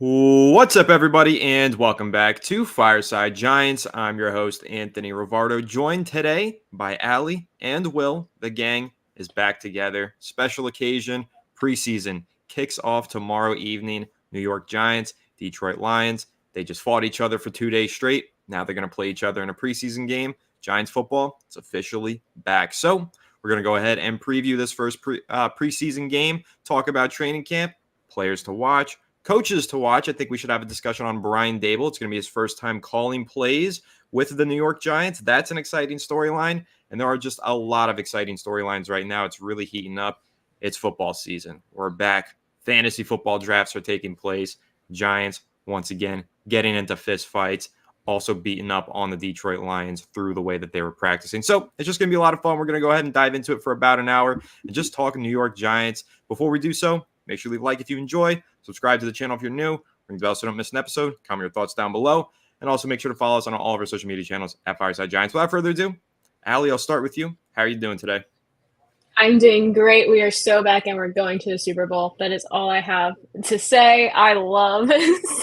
What's up, everybody, and welcome back to Fireside Giants. I'm your host, Anthony Rivardo, joined today by Allie and Will. The gang is back together. Special occasion, preseason kicks off tomorrow evening. New York Giants, Detroit Lions. They just fought each other for 2 days straight. Now they're going to play each other in a preseason game. Giants football is officially back. So we're going to go ahead and preview this first preseason game, talk about training camp, players to watch, coaches to watch. I think we should have a discussion on Brian Daboll. It's going to be his first time calling plays with the New York Giants. That's an exciting storyline, and there are just a lot of exciting storylines right now. It's really heating up. It's football season. We're back. Fantasy football drafts are taking place. Giants, once again, getting into fist fights, also beating up on the Detroit Lions through the way that they were practicing. So it's just going to be a lot of fun. We're going to go ahead and dive into it for about an hour and just talk New York Giants. Before we do so, make sure you leave a like if you enjoy. Subscribe to the channel if you're new. Ring the bell so you don't miss an episode. Comment your thoughts down below. And also make sure to follow us on all of our social media channels at Fireside Giants. Without further ado, Allie, I'll start with you. How are you doing today? I'm doing great. We are so back and we're going to the Super Bowl. That is all I have to say. I love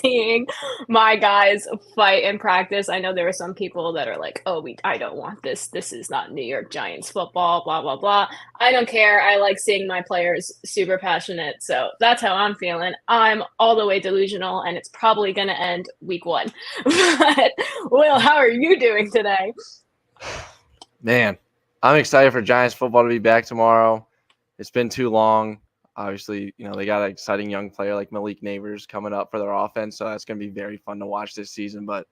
seeing my guys fight in practice. I know there are some people that are like, I don't want this. This is not New York Giants football, blah, blah, blah. I don't care. I like seeing my players super passionate. So that's how I'm feeling. I'm all the way delusional and it's probably going to end week 1. But Will, how are you doing today? Man, I'm excited for Giants football to be back tomorrow. It's been too long. Obviously, they got an exciting young player like Malik Nabers coming up for their offense, so that's going to be very fun to watch this season. But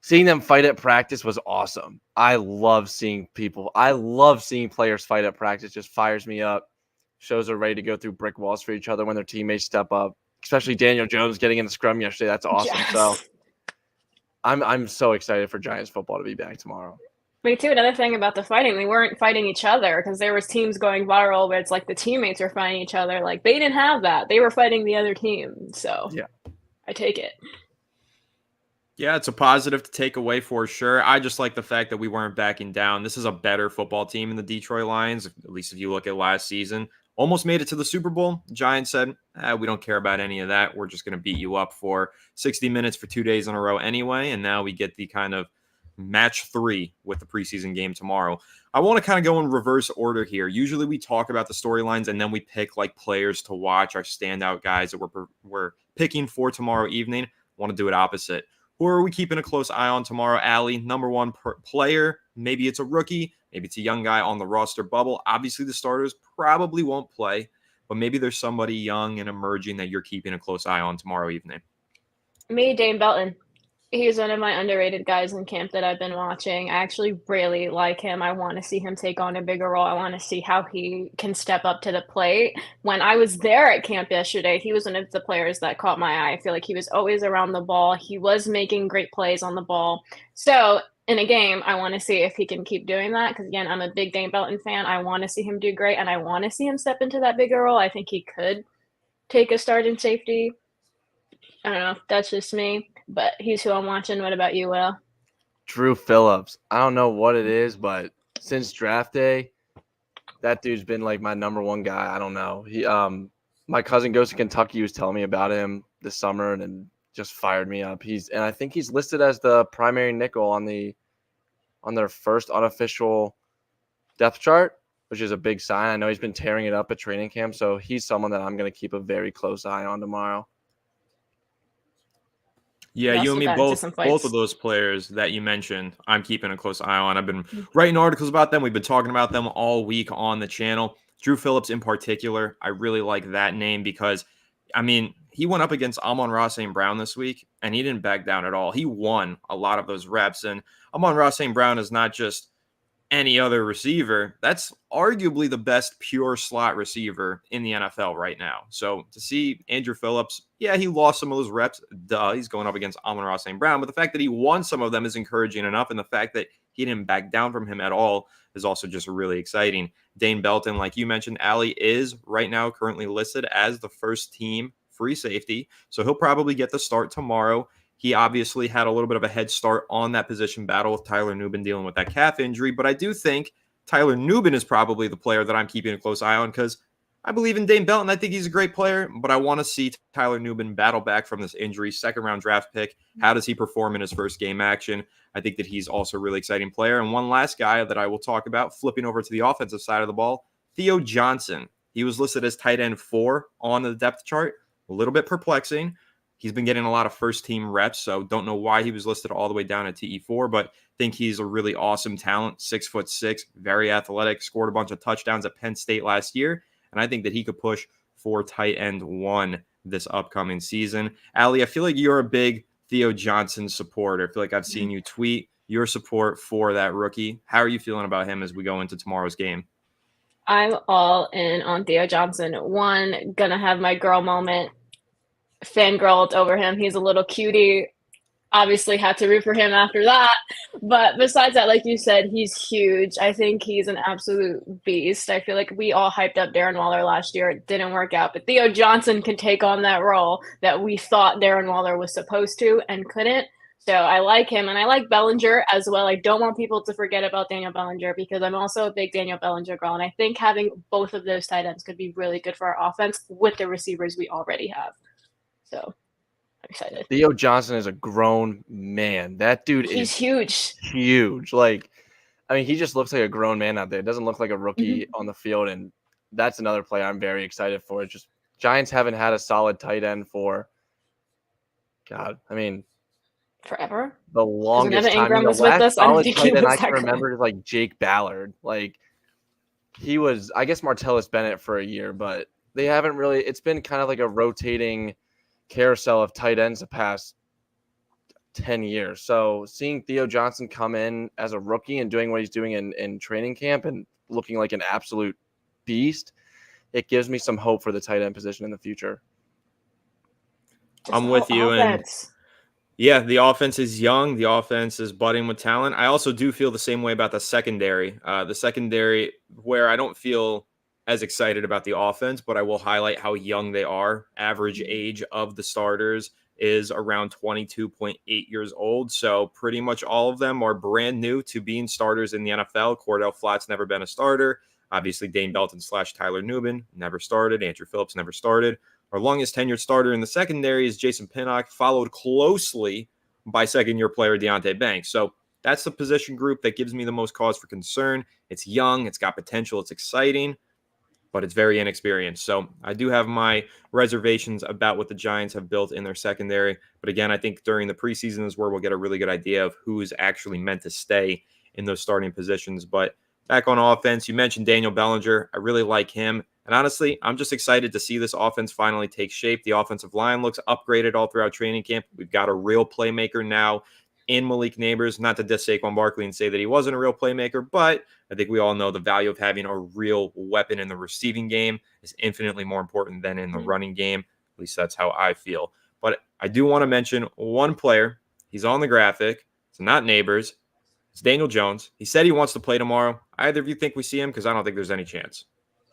seeing them fight at practice was awesome. I love seeing players fight at practice. Just fires me up. Shows they're ready to go through brick walls for each other when their teammates step up. Especially Daniel Jones getting in the scrum yesterday. That's awesome. Yes. So I'm so excited for Giants football to be back tomorrow. Me too. Another thing about the fighting, they weren't fighting each other because there was teams going viral where it's like the teammates were fighting each other. Like they didn't have that. They were fighting the other team. So yeah, I take it. Yeah, it's a positive to take away for sure. I just like the fact that we weren't backing down. This is a better football team than the Detroit Lions, at least if you look at last season. Almost made it to the Super Bowl. Giants said, we don't care about any of that. We're just going to beat you up for 60 minutes for 2 days in a row anyway. And now we get the kind of match 3 with the preseason game tomorrow. I want to kind of go in reverse order here. Usually we talk about the storylines and then we pick like players to watch, our standout guys that we're picking for tomorrow evening. I want to do it opposite. Who are we keeping a close eye on tomorrow, Allie? Number one player, maybe it's a rookie, maybe it's a young guy on the roster bubble. Obviously the starters probably won't play, but maybe there's somebody young and emerging that you're keeping a close eye on tomorrow evening. Me, Dane Belton. He's one of my underrated guys in camp that I've been watching. I actually really like him. I want to see him take on a bigger role. I want to see how he can step up to the plate. When I was there at camp yesterday, he was one of the players that caught my eye. I feel like he was always around the ball. He was making great plays on the ball. So in a game, I want to see if he can keep doing that because, again, I'm a big Dane Belton fan. I want to see him do great, and I want to see him step into that bigger role. I think he could take a start in safety. I don't know. That's just me. But he's who I'm watching. What about you, Will? Drew Phillips. I don't know what it is, but since draft day, that dude's been like my number one guy. I don't know. My cousin goes to Kentucky. He was telling me about him this summer and then just fired me up. And I think he's listed as the primary nickel on their first unofficial depth chart, which is a big sign. I know he's been tearing it up at training camp, so he's someone that I'm going to keep a very close eye on tomorrow. Yeah, you and me both of those players that you mentioned, I'm keeping a close eye on. I've been writing articles about them. We've been talking about them all week on the channel. Drew Phillips in particular, I really like that name because, he went up against Amon-Ra St. Brown this week, and he didn't back down at all. He won a lot of those reps, and Amon-Ra St. Brown is not just any other receiver. That's arguably the best pure slot receiver in the NFL right now. So to see Andrew Phillips, yeah, he lost some of those reps. Duh, he's going up against Amon-Ra St. Brown. But the fact that he won some of them is encouraging enough. And the fact that he didn't back down from him at all is also just really exciting. Dane Belton, like you mentioned, Allie, is right now currently listed as the first team free safety. So he'll probably get the start tomorrow. He obviously had a little bit of a head start on that position battle with Tyler Nubin dealing with that calf injury. But I do think Tyler Nubin is probably the player that I'm keeping a close eye on because I believe in Dane Belton. I think he's a great player, but I want to see Tyler Nubin battle back from this injury. Second-round draft pick. How does he perform in his first game action? I think that he's also a really exciting player. And one last guy that I will talk about, flipping over to the offensive side of the ball, Theo Johnson. He was listed as tight end 4 on the depth chart. A little bit perplexing. He's been getting a lot of first-team reps, so don't know why he was listed all the way down at TE4, but think he's a really awesome talent, 6'6", very athletic, scored a bunch of touchdowns at Penn State last year. And I think that he could push for tight end 1 this upcoming season. Allie, I feel like you're a big Theo Johnson supporter. I feel like I've seen you tweet your support for that rookie. How are you feeling about him as we go into tomorrow's game? I'm all in on Theo Johnson. One, gonna have my girl moment. Fangirled over him. He's a little cutie. Obviously had to root for him after that. But besides that, like you said, he's huge. I think he's an absolute beast. I feel like we all hyped up Darren Waller last year. It didn't work out. But Theo Johnson can take on that role that we thought Darren Waller was supposed to and couldn't. So I like him. And I like Bellinger as well. I don't want people to forget about Daniel Bellinger because I'm also a big Daniel Bellinger girl. And I think having both of those tight ends could be really good for our offense with the receivers we already have. So I'm excited. Theo Johnson is a grown man. That dude He's is huge. huge. Like, I mean, he just looks like a grown man out there. It doesn't look like a rookie on the field. And that's another play I'm very excited for. It's just Giants haven't had a solid tight end for, God, I mean, Forever. the longest time. Ingram was the with last us. I don't solid think he tight end was I can that good. remember is like Jake Ballard. Like, he was, I guess, Martellus Bennett for a year, but they haven't really, it's been kind of like a rotating carousel of tight ends the past 10 years. So seeing Theo Johnson come in as a rookie and doing what he's doing in training camp and looking like an absolute beast, it gives me some hope for the tight end position in the future. I'm with you. And yeah, the offense is young. The offense is budding with talent. I also do feel the same way about the secondary. The secondary, where I don't feel as excited about the offense, but I will highlight how young they are. Average age of the starters is around 22.8 years old. So pretty much all of them are brand new to being starters in the NFL. Cordell Flatt's never been a starter. Obviously, Dane Belton / Tyler Nubin never started. Andrew Phillips never started. Our longest tenured starter in the secondary is Jason Pinnock, followed closely by second-year player Deonte Banks. So that's the position group that gives me the most cause for concern. It's young, it's got potential, it's exciting, but it's very inexperienced. So I do have my reservations about what the Giants have built in their secondary. But again, I think during the preseason is where we'll get a really good idea of who is actually meant to stay in those starting positions. But back on offense, you mentioned Daniel Bellinger. I really like him. And honestly, I'm just excited to see this offense finally take shape. The offensive line looks upgraded all throughout training camp. We've got a real playmaker now in Malik Nabers. Not to diss Saquon Barkley and say that he wasn't a real playmaker, but I think we all know the value of having a real weapon in the receiving game is infinitely more important than in the running game. At least that's how I feel. But I do want to mention one player. He's on the graphic. It's not Nabers. It's Daniel Jones. He said he wants to play tomorrow. Either of you think we see him? Because I don't think there's any chance.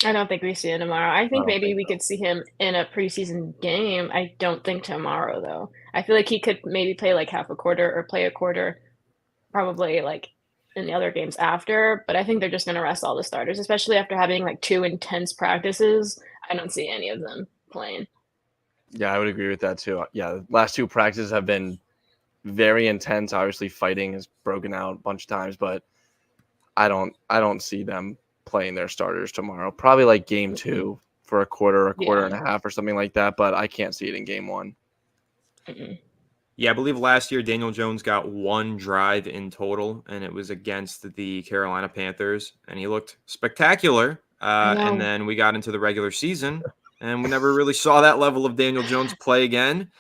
I don't think we see him tomorrow. I think maybe we could see him in a preseason game. I don't think tomorrow, though. I feel like he could maybe play like half a quarter or play a quarter, probably like in the other games after. But I think they're just going to rest all the starters, especially after having like 2 intense practices. I don't see any of them playing. Yeah, I would agree with that too. Yeah, the last 2 practices have been very intense. Obviously, fighting has broken out a bunch of times, but I don't see them playing their starters tomorrow. Probably like game 2 for a quarter and a half or something like that, but I can't see it in game 1. Yeah, I believe last year Daniel Jones got 1 drive in total, and it was against the Carolina Panthers, and he looked spectacular. And then we got into the regular season, and we never really saw that level of Daniel Jones play again.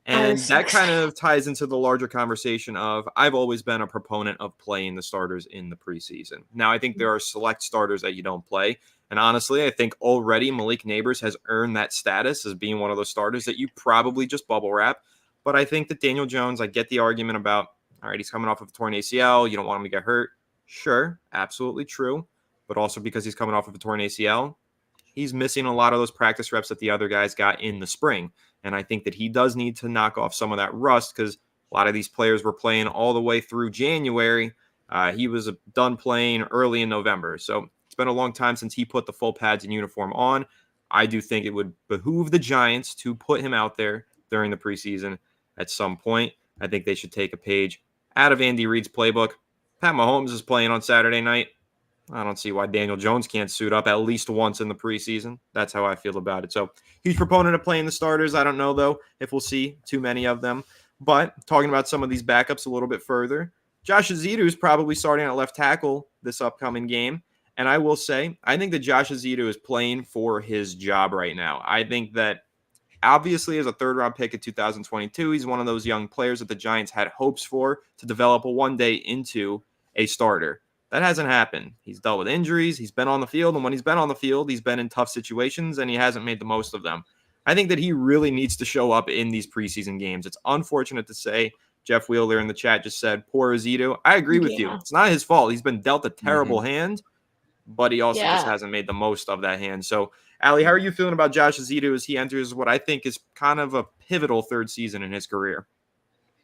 And that kind of ties into the larger conversation of I've always been a proponent of playing the starters in the preseason. Now, I think there are select starters that you don't play. And honestly, I think already Malik Nabers has earned that status as being one of those starters that you probably just bubble wrap. But I think that Daniel Jones, I get the argument about, all right, he's coming off of a torn ACL. You don't want him to get hurt. Sure, absolutely true. But also because he's coming off of a torn ACL, he's missing a lot of those practice reps that the other guys got in the spring. And I think that he does need to knock off some of that rust because a lot of these players were playing all the way through January. He was done playing early in November. So it's been a long time since he put the full pads and uniform on. I do think it would behoove the Giants to put him out there during the preseason at some point. I think they should take a page out of Andy Reid's playbook. Pat Mahomes is playing on Saturday night. I don't see why Daniel Jones can't suit up at least once in the preseason. That's how I feel about it. So huge proponent of playing the starters. I don't know, though, if we'll see too many of them. But talking about some of these backups a little bit further, Josh Ezeudu is probably starting at left tackle this upcoming game. And I will say, I think that Josh Ezeudu is playing for his job right now. I think that obviously as a third-round pick in 2022, he's one of those young players that the Giants had hopes for to develop one day into a starter. That hasn't happened. He's dealt with injuries. He's been on the field. And when he's been on the field, he's been in tough situations, and he hasn't made the most of them. I think that he really needs to show up in these preseason games. It's unfortunate to say. Jeff Wheeler in the chat just said, poor Ezeudu. I agree with you. It's not his fault. He's been dealt a terrible hand, but he also just hasn't made the most of that hand. So, Allie, how are you feeling about Josh Ezeudu as he enters what I think is kind of a pivotal third season in his career?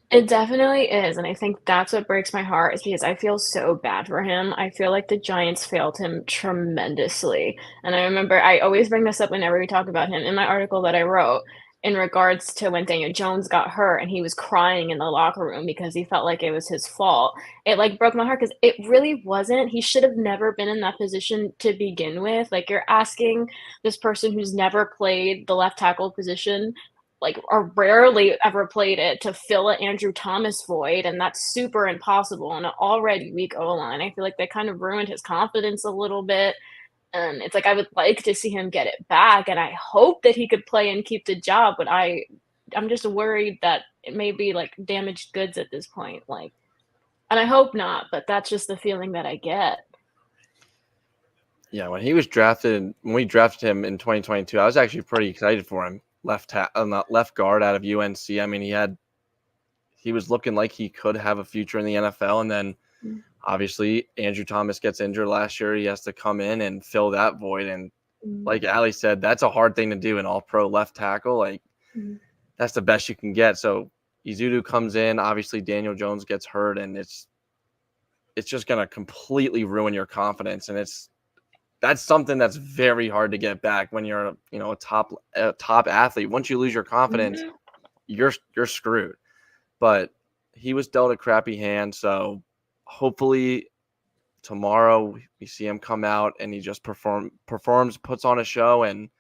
It definitely is, and I think that's what breaks my heart is because I feel so bad for him. I feel like the Giants failed him tremendously, and I remember I always bring this up whenever we talk about him in my article that I wrote in regards to when Daniel Jones got hurt and he was crying in the locker room because he felt like it was his fault. It, like, broke my heart because it really wasn't. He should have never been in that position to begin with. Like, you're asking this person who's never played the left tackle position like or rarely ever played it to fill an Andrew Thomas void, and that's super impossible on an already weak O-line. I feel like they kind of ruined his confidence a little bit, and it's like I would like to see him get it back, and I hope that he could play and keep the job, but I'm just worried that it may be like damaged goods at this point, like, and I hope not, but that's just the feeling that I get. Yeah, when we drafted him in 2022, I was actually pretty excited for him. Left guard out of UNC. I mean, he was looking like he could have a future in the NFL, and then obviously Andrew Thomas gets injured last year. He has to come in and fill that void. And like Allie said, that's a hard thing to do, an all-pro left tackle. Like that's the best you can get. So Ezeudu comes in. Obviously, Daniel Jones gets hurt, and it's just gonna completely ruin your confidence. And that's something that's very hard to get back when you're a top athlete. Once you lose your confidence, you're screwed. But he was dealt a crappy hand, so hopefully tomorrow we see him come out and he just performs, puts on a show, and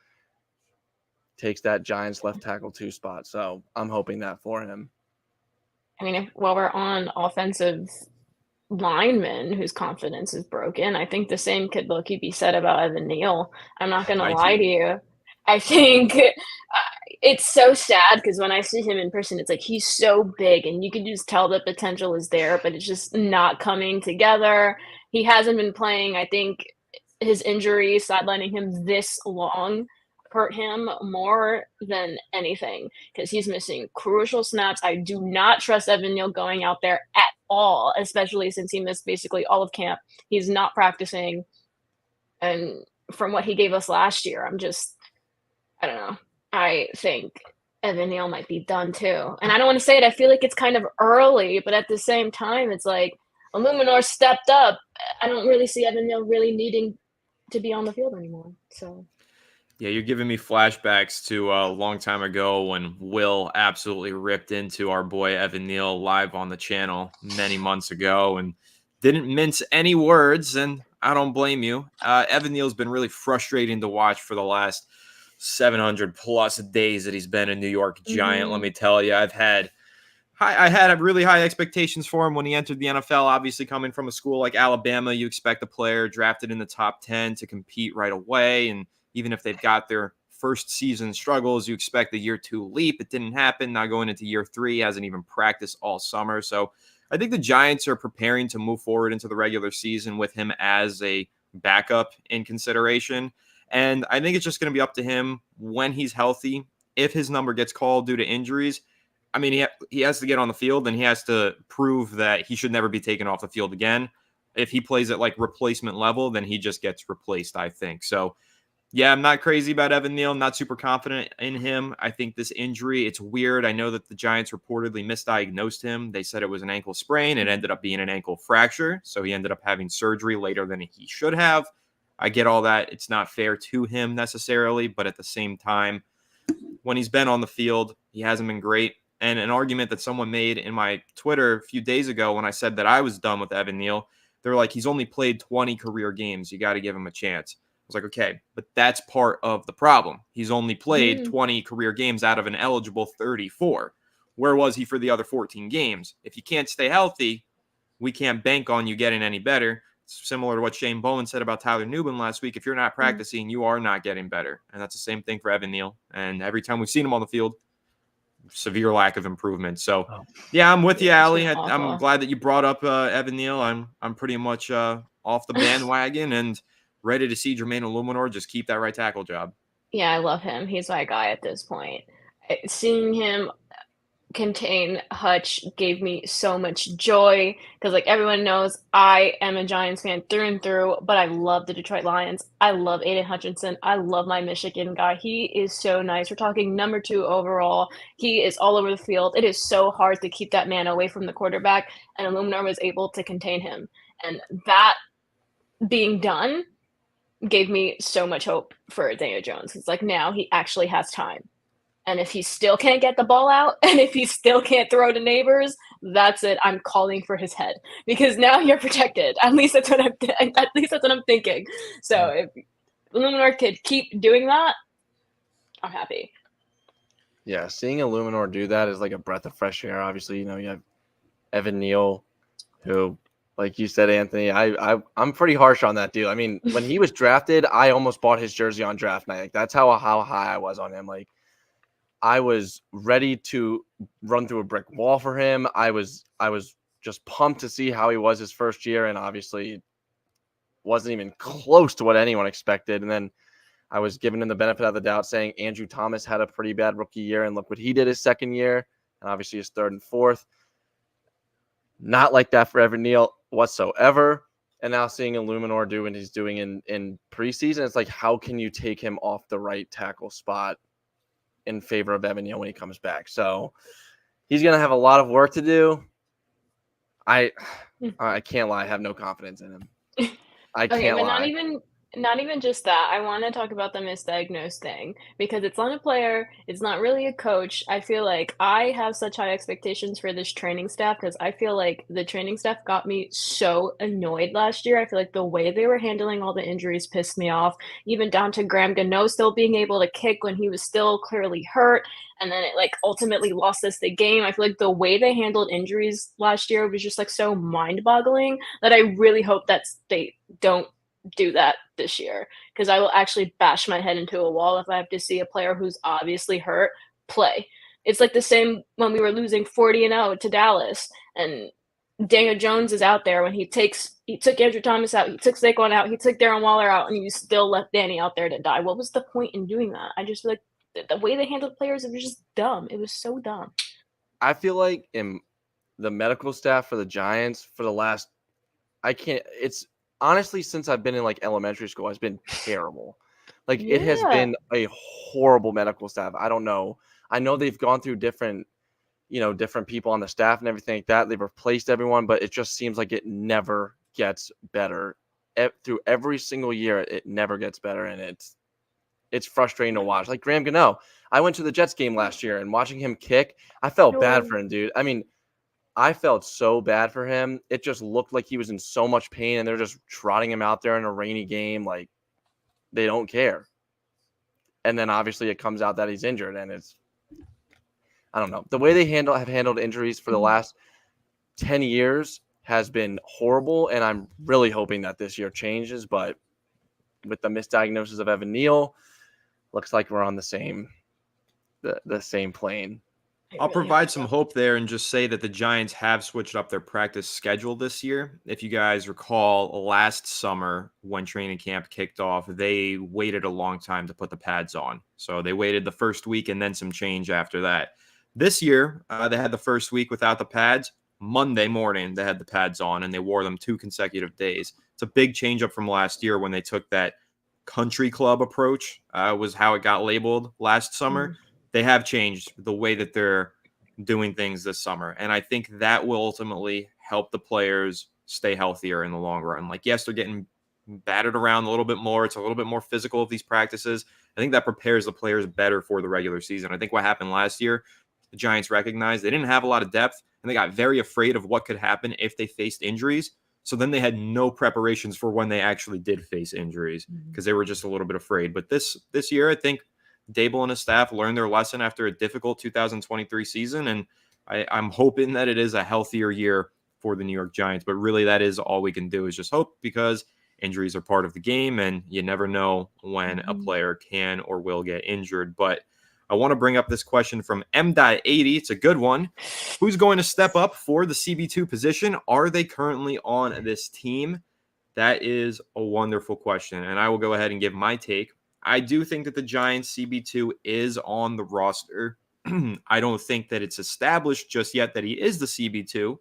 takes that Giants left tackle 2 spot. So I'm hoping that for him. I mean, while we're on offensive lineman whose confidence is broken, I think the same could low-key be said about Evan Neal. I'm not going to lie to you. I think it's so sad because when I see him in person, it's like he's so big and you can just tell the potential is there, but it's just not coming together. He hasn't been playing. I think his injury sidelining him this long hurt him more than anything because he's missing crucial snaps. I do not trust Evan Neal going out there at all, especially since he missed basically all of camp. He's not practicing, and from what he gave us last year, I don't know. I think Evan Neal might be done too. And I don't want to say it, I feel like it's kind of early, but at the same time, it's like Illuminor stepped up. I don't really see Evan Neal really needing to be on the field anymore. So yeah, you're giving me flashbacks to a long time ago when Will absolutely ripped into our boy Evan Neal live on the channel many months ago and didn't mince any words, and I don't blame you. Evan Neal's been really frustrating to watch for the last 700-plus days that he's been a New York Giant. Let me tell you, I had really high expectations for him when he entered the NFL. Obviously, coming from a school like Alabama, you expect a player drafted in the top 10 to compete right away, and even if they've got their first season struggles, you expect the year 2 leap. It didn't happen. Now going into year 3, hasn't even practiced all summer. So I think the Giants are preparing to move forward into the regular season with him as a backup in consideration. And I think it's just going to be up to him when he's healthy. If his number gets called due to injuries, I mean, he has to get on the field and he has to prove that he should never be taken off the field again. If he plays at like replacement level, then he just gets replaced, I think. So yeah, I'm not crazy about Evan Neal. I'm not super confident in him. I think this injury, it's weird. I know that the Giants reportedly misdiagnosed him. They said it was an ankle sprain. It ended up being an ankle fracture. So he ended up having surgery later than he should have. I get all that. It's not fair to him necessarily, but at the same time, when he's been on the field, he hasn't been great. And an argument that someone made in my Twitter a few days ago when I said that I was done with Evan Neal, they're like, he's only played 20 career games. You got to give him a chance. I was like, okay, but that's part of the problem. He's only played 20 career games out of an eligible 34. Where was he for the other 14 games? If you can't stay healthy, we can't bank on you getting any better. It's similar to what Shane Bowen said about Tyler Newman last week. If you're not practicing, you are not getting better. And that's the same thing for Evan Neal. And every time we've seen him on the field, severe lack of improvement. So, yeah, I'm with you, Allie. I'm glad that you brought up Evan Neal. I'm pretty much off the bandwagon and ready to see Jermaine Illuminor just keep that right tackle job. Yeah, I love him. He's my guy at this point. Seeing him contain Hutch gave me so much joy because, like, everyone knows I am a Giants fan through and through, but I love the Detroit Lions. I love Aiden Hutchinson. I love my Michigan guy. He is so nice. We're talking number 2 overall. He is all over the field. It is so hard to keep that man away from the quarterback, and Illuminor was able to contain him. And that being done gave me so much hope for Daniel Jones. It's like now he actually has time. And if he still can't get the ball out, and if he still can't throw to Nabers, that's it. I'm calling for his head because now you're protected. At least that's what I'm thinking. So if Illuminor could keep doing that, I'm happy. Yeah, seeing Illuminor do that is like a breath of fresh air. Obviously, you have Evan Neal, who, like you said, Anthony, I'm pretty harsh on that dude. I mean, when he was drafted, I almost bought his jersey on draft night. Like, that's how high I was on him. Like, I was ready to run through a brick wall for him. I was just pumped to see how he was his first year, and obviously wasn't even close to what anyone expected. And then I was giving him the benefit of the doubt, saying Andrew Thomas had a pretty bad rookie year, and look what he did his second year, and obviously his third and fourth. Not like that for Evan Neal whatsoever. And now seeing Illuminor do what he's doing in preseason, it's like, how can you take him off the right tackle spot in favor of Evan Neal when he comes back? So he's going to have a lot of work to do. I can't lie. I have no confidence in him. I can't lie. Not even just that. I want to talk about the misdiagnosed thing because it's not a player. It's not really a coach. I feel like I have such high expectations for this training staff because I feel like the training staff got me so annoyed last year. I feel like the way they were handling all the injuries pissed me off, even down to Graham Gano still being able to kick when he was still clearly hurt. And then it ultimately lost us the game. I feel like the way they handled injuries last year was just so mind-boggling that I really hope that they don't do that this year because I will actually bash my head into a wall if I have to see a player who's obviously hurt play. It's like the same when we were losing 40-0 to Dallas and Daniel Jones is out there when he took Andrew Thomas out, he took Saquon out, he took Darren Waller out, and you still left Danny out there to die. What was the point in doing that? I just feel like the way they handled players, it was just dumb. It was so dumb. I feel like in the medical staff for the Giants for the last, it's honestly, since I've been in elementary school, has been terrible. It has been a horrible medical staff. I don't know. I know they've gone through different people on the staff and everything like that. They've replaced everyone, but it just seems like it never gets better. Through every single year, it never gets better, and it's frustrating to watch. Like Graham Gano, I went to the Jets game last year, and watching him kick, I felt bad for him, dude. I mean, I felt so bad for him. It just looked like he was in so much pain, and they're just trotting him out there in a rainy game. Like, they don't care. And then obviously it comes out that he's injured, and I don't know. The way they have handled injuries for the last 10 years has been horrible, and I'm really hoping that this year changes. But with the misdiagnosis of Evan Neal, looks like we're on the same plane. I'll provide some hope there and just say that the Giants have switched up their practice schedule this year. If you guys recall, last summer when training camp kicked off, they waited a long time to put the pads on. So they waited the first week and then some change after that. This year, they had the first week without the pads. Monday morning, they had the pads on, and they wore them 2 consecutive days. It's a big change up from last year when they took that country club approach, was how it got labeled last summer. Mm-hmm. They have changed the way that they're doing things this summer. And I think that will ultimately help the players stay healthier in the long run. Yes, they're getting batted around a little bit more. It's a little bit more physical of these practices. I think that prepares the players better for the regular season. I think what happened last year, the Giants recognized they didn't have a lot of depth, and they got very afraid of what could happen if they faced injuries. So then they had no preparations for when they actually did face injuries because they were just a little bit afraid. But this year, I think Daboll and his staff learned their lesson after a difficult 2023 season, and I'm hoping that it is a healthier year for the New York Giants. But really, that is all we can do is just hope, because injuries are part of the game, and you never know when a player can or will get injured. But I want to bring up this question from M.80. It's a good one. Who's going to step up for the CB2 position? Are they currently on this team? That is a wonderful question, and I will go ahead and give my take. I do think that the Giants CB2 is on the roster. I don't think that it's established just yet that he is the CB2,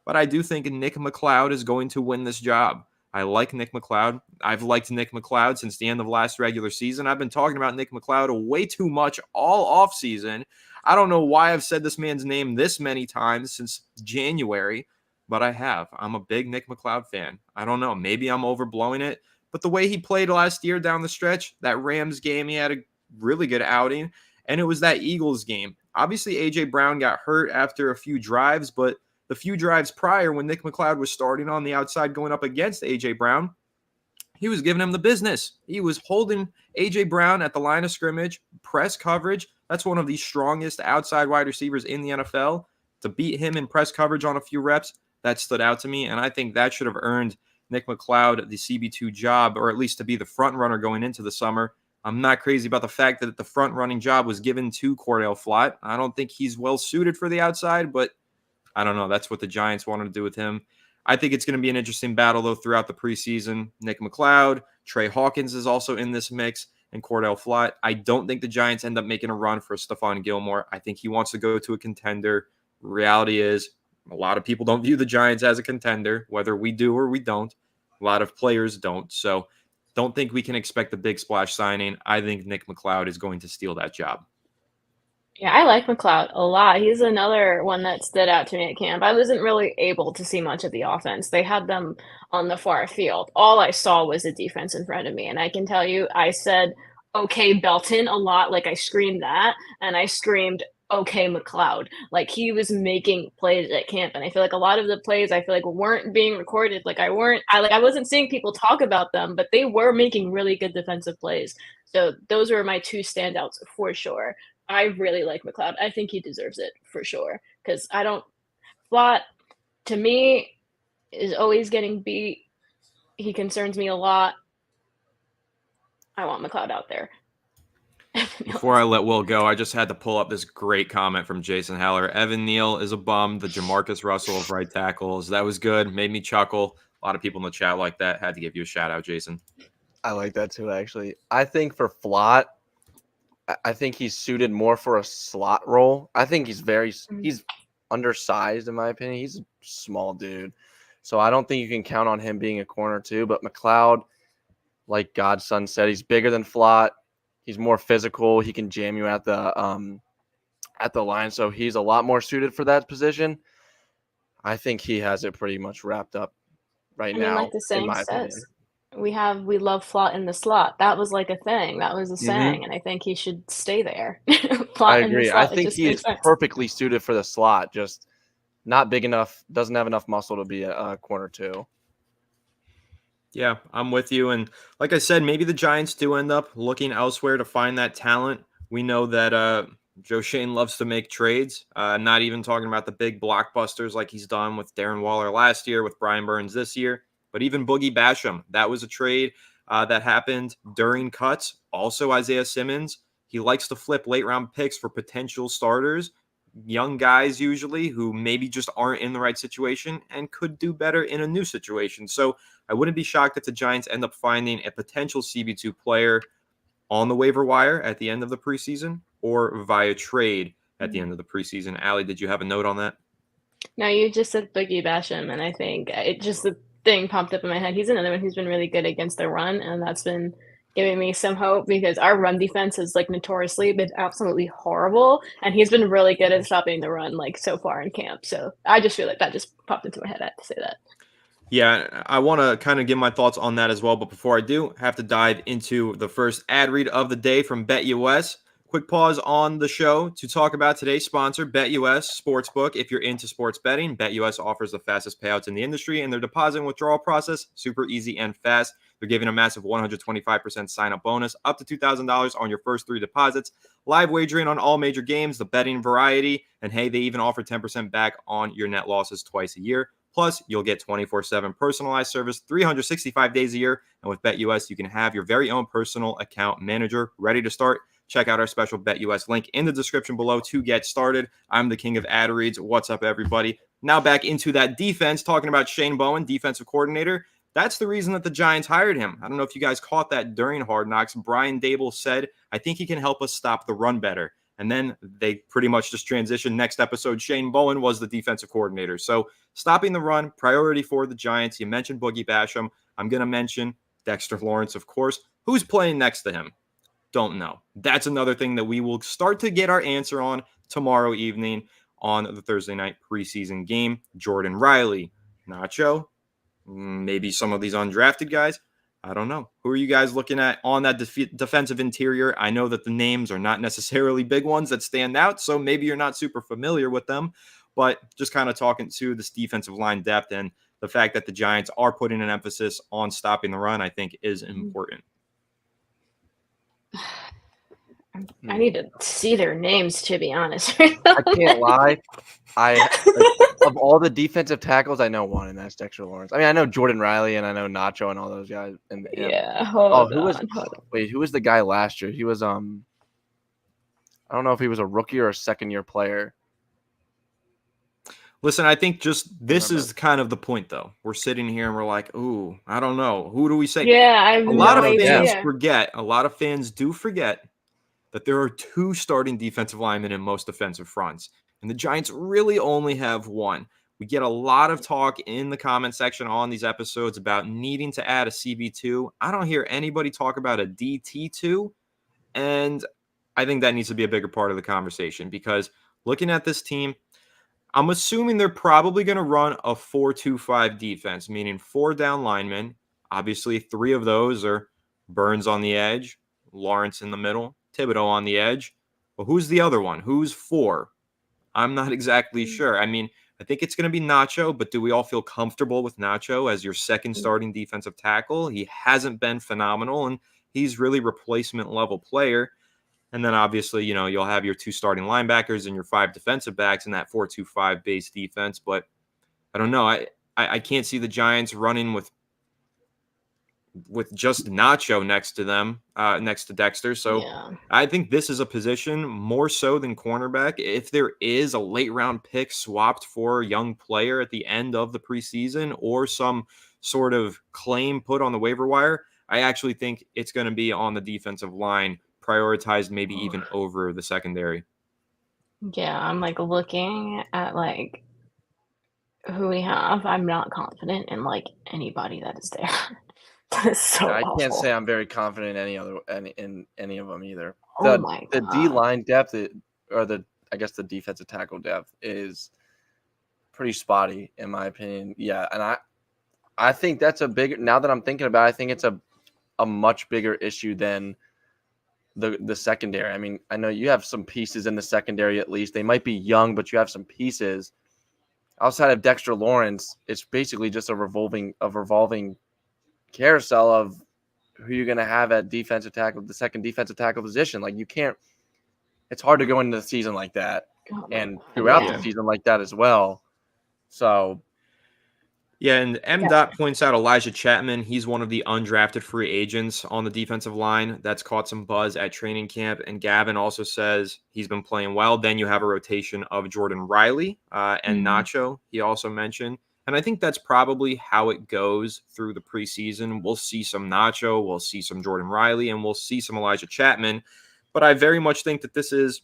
but I do think Nick McCloud is going to win this job. I like Nick McCloud. I've liked Nick McCloud since the end of last regular season. I've been talking about Nick McCloud way too much all offseason. I don't know why I've said this man's name this many times since January, but I have. I'm a big Nick McCloud fan. I don't know. Maybe I'm overblowing it, but the way he played last year down the stretch, that Rams game, he had a really good outing, and it was that Eagles game. Obviously, A.J. Brown got hurt after a few drives, but the few drives prior when Nick McCloud was starting on the outside going up against A.J. Brown, he was giving him the business. He was holding A.J. Brown at the line of scrimmage, press coverage. That's one of the strongest outside wide receivers in the NFL. To beat him in press coverage on a few reps, that stood out to me, and I think that should have earned Nick McCloud the CB2 job, or at least to be the front runner going into the summer. I'm not crazy about the fact that the front running job was given to Cordell Flott. I don't think he's well suited for the outside, but I don't know. That's what the Giants wanted to do with him. I think it's going to be an interesting battle, though, throughout the preseason. Nick McCloud, Trey Hawkins is also in this mix, and Cordell Flott. I don't think the Giants end up making a run for Stephon Gilmore. I think he wants to go to a contender. Reality is, a lot of people don't view the Giants as a contender, whether we do or we don't. A lot of players don't. So don't think we can expect a big splash signing. I think Nick McCloud is going to steal that job. Yeah, I like McCloud a lot. He's another one that stood out to me at camp. I wasn't really able to see much of the offense. They had them on the far field. All I saw was the defense in front of me. And I can tell you, I said, okay, Belton a lot. Like I screamed that. And I screamed, okay, McCloud. Like he was making plays at camp. And I feel like a lot of the plays weren't being recorded. I wasn't seeing people talk about them, but they were making really good defensive plays. So those were my two standouts for sure. I really like McCloud. I think he deserves it for sure. Because Flott, to me, is always getting beat. He concerns me a lot. I want McCloud out there. Before I let Will go, I just had to pull up this great comment from Jason Haller. Evan Neal is a bum. The Jamarcus Russell of right tackles. That was good. Made me chuckle. A lot of people in the chat like that. Had to give you a shout out, Jason. I like that too, actually. I think for Flott, I think he's suited more for a slot role. I think he's undersized, in my opinion. He's a small dude. So I don't think you can count on him being a corner too. But McCloud, like Godson said, he's bigger than Flott. He's more physical. He can jam you at the line. So he's a lot more suited for that position. I think he has it pretty much wrapped up now. Like the saying says, we love Flott in the slot. That was like a thing. That was a saying, and I think he should stay there. I agree. I think he's perfectly suited for the slot. Just not big enough. Doesn't have enough muscle to be a corner two. Yeah, I'm with you. And like I said, maybe the Giants do end up looking elsewhere to find that talent. We know that Joe Shane loves to make trades, not even talking about the big blockbusters like he's done with Darren Waller last year, with Brian Burns this year, but even Boogie Basham. That was a trade that happened during cuts. Also, Isaiah Simmons, he likes to flip late-round picks for potential starters, young guys usually who maybe just aren't in the right situation and could do better in a new situation. So I wouldn't be shocked if the Giants end up finding a potential CB2 player on the waiver wire at the end of the preseason or via trade at the end of the preseason. Allie, did you have a note on that? No, you just said Boogie Basham, and I think the thing popped up in my head. He's another one who's been really good against the run, and that's been giving me some hope because our run defense has notoriously been absolutely horrible, and he's been really good at stopping the run so far in camp. So I just feel like that just popped into my head. I had to say that. Yeah, I want to kind of give my thoughts on that as well. But before I do, I have to dive into the first ad read of the day from BetUS. Quick pause on the show to talk about today's sponsor, BetUS Sportsbook. If you're into sports betting, BetUS offers the fastest payouts in the industry, and their deposit and withdrawal process, super easy and fast. They're giving a massive 125% sign-up bonus, up to $2,000 on your first 3 deposits. Live wagering on all major games, the betting variety, and hey, they even offer 10% back on your net losses twice a year. Plus, you'll get 24/7 personalized service 365 days a year. And with BetUS, you can have your very own personal account manager ready to start. Check out our special BetUS link in the description below to get started. I'm the king of ad reads. What's up, everybody? Now back into that defense, talking about Shane Bowen, defensive coordinator. That's the reason that the Giants hired him. I don't know if you guys caught that during Hard Knocks. Brian Daboll said, I think he can help us stop the run better. And then they pretty much just transitioned. Next episode, Shane Bowen was the defensive coordinator. So stopping the run, priority for the Giants. You mentioned Boogie Basham. I'm going to mention Dexter Lawrence, of course. Who's playing next to him? Don't know. That's another thing that we will start to get our answer on tomorrow evening on the Thursday night preseason game. Jordan Riley, Nacho, maybe some of these undrafted guys. I don't know. Who are you guys looking at on that defensive interior? I know that the names are not necessarily big ones that stand out, so maybe you're not super familiar with them, but just kind of talking to this defensive line depth and the fact that the Giants are putting an emphasis on stopping the run, I think is important. I need to see their names, to be honest. I can't lie. Of all the defensive tackles, I know one, and that's Dexter Lawrence. I mean, I know Jordan Riley, and I know Nacho, and all those guys. And yeah. Who was the guy last year? He was I don't know if he was a rookie or a second-year player. Listen, I think just this is kind of the point, though. We're sitting here and we're like, ooh, I don't know. Who do we say? Yeah, a lot of fans forget. A lot of fans do forget that there are 2 starting defensive linemen in most defensive fronts, and the Giants really only have 1. We get a lot of talk in the comment section on these episodes about needing to add a CB2. I don't hear anybody talk about a DT2, and I think that needs to be a bigger part of the conversation because looking at this team, I'm assuming they're probably going to run a 4-2-5 defense, meaning 4 down linemen. Obviously, 3 of those are Burns on the edge, Lawrence in the middle, Thibodeau on the edge. But who's the other one? Who's 4? I'm not exactly sure. I mean, I think it's going to be Nacho, but do we all feel comfortable with Nacho as your second starting defensive tackle? He hasn't been phenomenal, and he's really replacement level player. And then obviously, you'll have your 2 starting linebackers and your 5 defensive backs in that 4-2-5 base defense. But I don't know. I can't see the Giants running with just Nacho next to them, next to Dexter. So yeah. I think this is a position more so than cornerback. If there is a late round pick swapped for a young player at the end of the preseason or some sort of claim put on the waiver wire, I actually think it's going to be on the defensive line, prioritized maybe even over the secondary. Yeah, I'm looking at who we have. I'm not confident in anybody that is there. That is so I awful. can't say I'm very confident in any of them either. The D line depth or the defensive tackle depth is pretty spotty in my opinion. Yeah, and I think that's now that I'm thinking about it, I think it's a much bigger issue than the secondary. I mean, I know you have some pieces in the secondary at least. They might be young, but you have some pieces. Outside of Dexter Lawrence, it's basically just a revolving carousel of who you're going to have at defensive tackle, the second defensive tackle position. It's hard to go into the season like that and throughout the season like that as well. So, yeah, and M. points out Elijah Chapman. He's one of the undrafted free agents on the defensive line that's caught some buzz at training camp. And Gavin also says he's been playing well. Then you have a rotation of Jordan Riley and Nacho, he also mentioned. And I think that's probably how it goes through the preseason. We'll see some Nacho, we'll see some Jordan Riley, and we'll see some Elijah Chapman. But I very much think that this is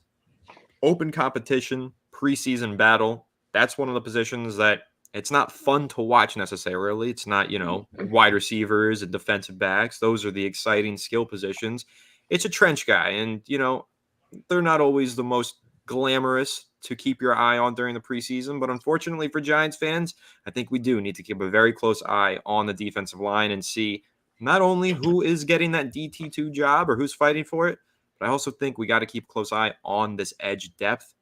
open competition, preseason battle. That's one of the positions that it's not fun to watch necessarily. It's not, wide receivers and defensive backs. Those are the exciting skill positions. It's a trench guy. And, they're not always the most glamorous to keep your eye on during the preseason. But unfortunately for Giants fans, I think we do need to keep a very close eye on the defensive line and see not only who is getting that DT2 job or who's fighting for it, but I also think we got to keep a close eye on this edge depth.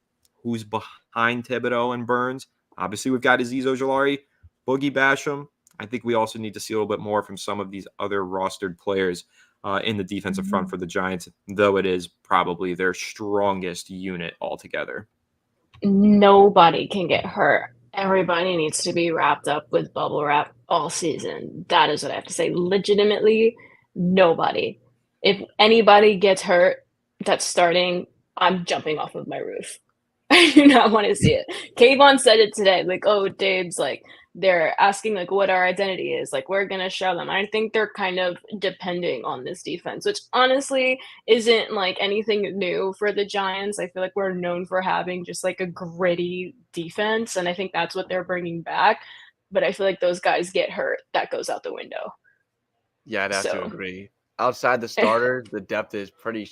Who's behind Thibodeau and Burns? Obviously, we've got Ezeudu, Boogie Basham. I think we also need to see a little bit more from some of these other rostered players in the defensive front for the Giants, though it is probably their strongest unit altogether. Nobody can get hurt. Everybody needs to be wrapped up with bubble wrap all season. That is what I have to say. Legitimately, nobody. If anybody gets hurt that's starting, I'm jumping off of my roof. I do not want to see it. Kayvon said it today. Like, oh, Dave's like, they're asking like what our identity is. Like, we're going to show them. I think they're kind of depending on this defense, which honestly isn't like anything new for the Giants. I feel like we're known for having just like a gritty defense. And I think that's what they're bringing back. But I feel like those guys get hurt. That goes out the window. Yeah, I'd have to agree. Outside the starters, the depth is pretty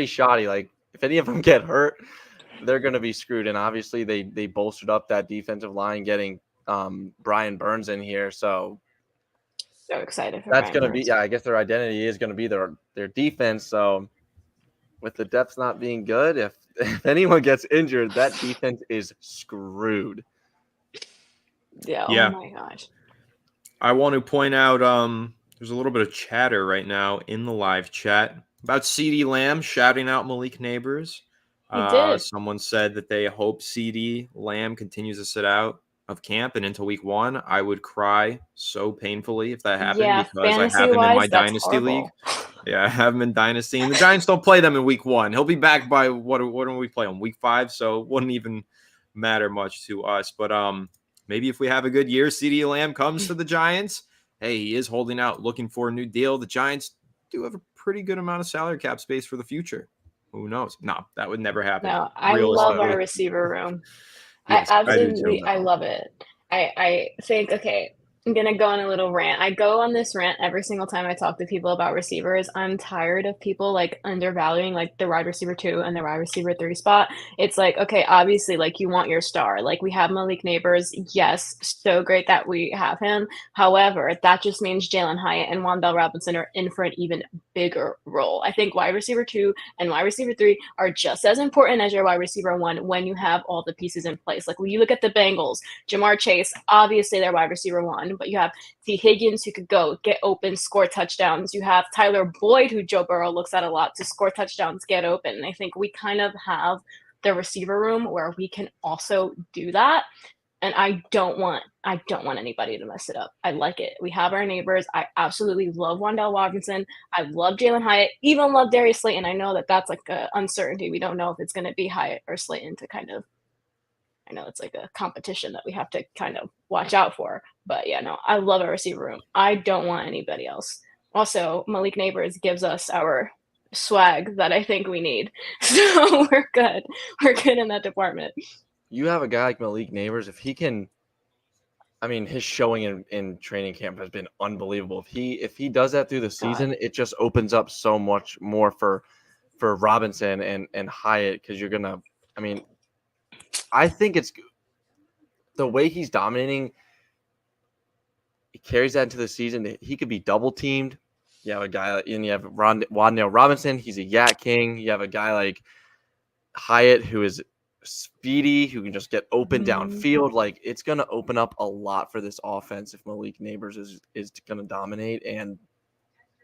shoddy. Like, if any of them get hurt, they're going to be screwed. And obviously they bolstered up that defensive line, getting Brian Burns in here. So excited for that's going to be, yeah, I guess their identity is going to be their defense. So with the depth not being good, if anyone gets injured, that defense is screwed. Yeah. Oh my gosh. I want to point out there's a little bit of chatter right now in the live chat about CeeDee Lamb shouting out Malik Nabers. Someone said that they hope CeeDee Lamb continues to sit out of camp and into week 1. I would cry so painfully if that happened because I have him in my dynasty league. Yeah, I have him in dynasty, and the Giants don't play them in week 1. He'll be back by what do we play on week 5? So it wouldn't even matter much to us. But maybe if we have a good year, CeeDee Lamb comes to the Giants. Hey, he is holding out, looking for a new deal. The Giants do have a pretty good amount of salary cap space for the future. Who knows? No, that would never happen. No, I love our receiver room. Yes, I love it. I think, okay, I'm going to go on a little rant. I go on this rant every single time I talk to people about receivers. I'm tired of people like undervaluing like the wide receiver 2 and the wide receiver 3 spot. It's like, okay, obviously like you want your star. Like we have Malik Nabers. Yes, so great that we have him. However, that just means Jalen Hyatt and Wan'Dale Robinson are in for an even bigger role. I think wide receiver 2 and wide receiver 3 are just as important as your wide receiver 1 when you have all the pieces in place. Like when you look at the Bengals, Jamar Chase, obviously they're wide receiver 1. But you have T. Higgins who could go get open, score touchdowns. You have Tyler Boyd, who Joe Burrow looks at a lot, to score touchdowns, get open. And I think we kind of have the receiver room where we can also do that. And I don't want anybody to mess it up. I like it. We have our neighbors. I absolutely love Wan'Dale Robinson. I love Jalen Hyatt. Even love Darius Slayton. I know that's like an uncertainty. We don't know if it's going to be Hyatt or Slayton to kind of. I know it's like a competition that we have to kind of watch out for. But yeah, no, I love our receiver room. I don't want anybody else. Also, Malik Nabers gives us our swag that I think we need. So we're good. We're good in that department. You have a guy like Malik Nabers, if he can, I mean, his showing in training camp has been unbelievable. If he does that through the season, it just opens up so much more for Robinson and Hyatt, because you're gonna, I mean, I think it's the way he's dominating. He carries that into the season. He could be double teamed. You have a guy, and you have Wan'Dale Robinson. He's a Yak King. You have a guy like Hyatt who is speedy, who can just get open downfield. Like, it's going to open up a lot for this offense if Malik Nabers is going to dominate. And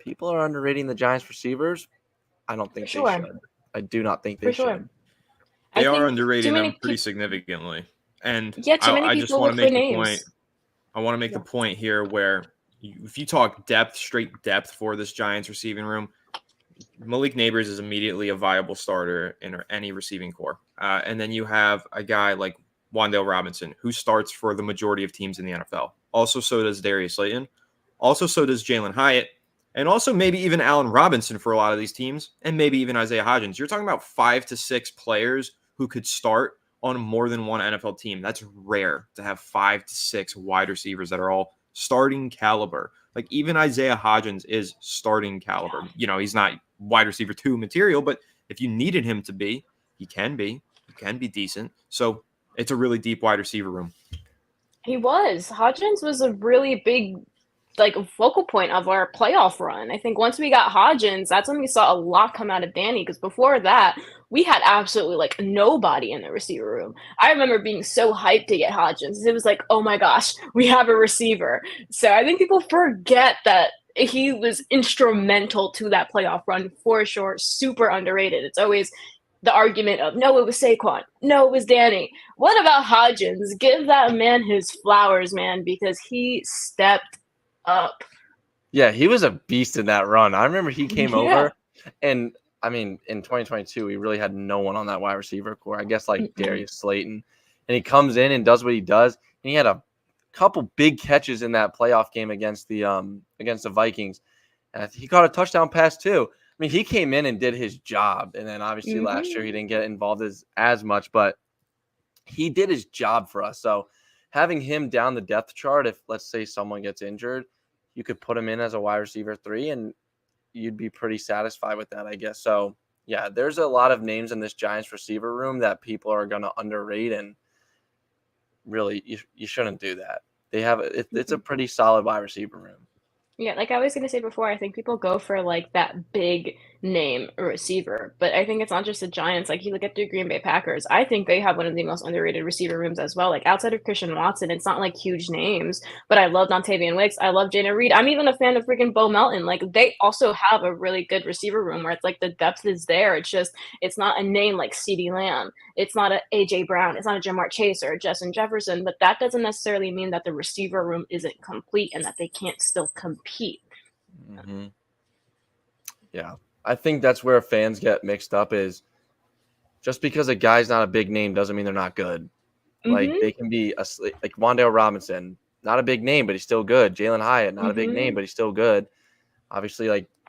people are underrating the Giants receivers. I don't think they should. I do not think they should. They are underrating them pretty significantly. And I just want to make the point. I want to make the point here where if you talk depth, straight depth for this Giants receiving room, Malik Nabers is immediately a viable starter in any receiving core. And then you have a guy like Wan'Dale Robinson, who starts for the majority of teams in the NFL. Also, so does Darius Slayton. Also, so does Jalen Hyatt. And also maybe even Allen Robinson for a lot of these teams, and maybe even Isaiah Hodgins. You're talking about 5 to 6 players who could start on more than one NFL team. That's rare to have 5 to 6 wide receivers that are all starting caliber. Like even Isaiah Hodgins is starting caliber. You know, he's not wide receiver 2 material, but if you needed him to be, he can be. can be decent. So it's a really deep wide receiver room. He was. Hodgins was a really big focal point of our playoff run. I think once we got Hodgins, that's when we saw a lot come out of Danny, because before that, we had absolutely nobody in the receiver room. I remember being so hyped to get Hodgins. It was like, oh my gosh, we have a receiver. So I think people forget that he was instrumental to that playoff run for sure. Super underrated. It's always the argument of, no, it was Saquon. No, it was Danny. What about Hodgins? Give that man his flowers, man, because he stepped up. Yeah, he was a beast in that run. I remember he came over, and I mean, in 2022, we really had no one on that wide receiver core. I guess Darius Slayton, and he comes in and does what he does. And he had a couple big catches in that playoff game against the Vikings, and he caught a touchdown pass too. I mean, he came in and did his job, and then obviously last year he didn't get involved as much, but he did his job for us. So having him down the depth chart, if let's say someone gets injured, you could put him in as a wide receiver 3, and you'd be pretty satisfied with that, I guess. So yeah, there's a lot of names in this Giants receiver room that people are going to underrate, and really you shouldn't do that. They have it's a pretty solid wide receiver room. Yeah, like I was going to say before, I think people go for that big name receiver, but I think it's not just the Giants. You look at the Green Bay Packers, I think they have one of the most underrated receiver rooms as well. Outside of Christian Watson, it's not huge names, but I love Dontavian Wicks. I love Jayden Reed. I'm even a fan of freaking Bo Melton. They also have a really good receiver room where it's the depth is there. It's just, it's not a name like CeeDee Lamb. It's not a AJ Brown. It's not a Jamar Chase or a Justin Jefferson, but that doesn't necessarily mean that the receiver room isn't complete and that they can't still compete. Mm-hmm. Yeah, I think that's where fans get mixed up, is just because a guy's not a big name doesn't mean they're not good. They can be Wan'Dale Robinson, not a big name, but he's still good. Jalen Hyatt, not a big name, but he's still good. Obviously,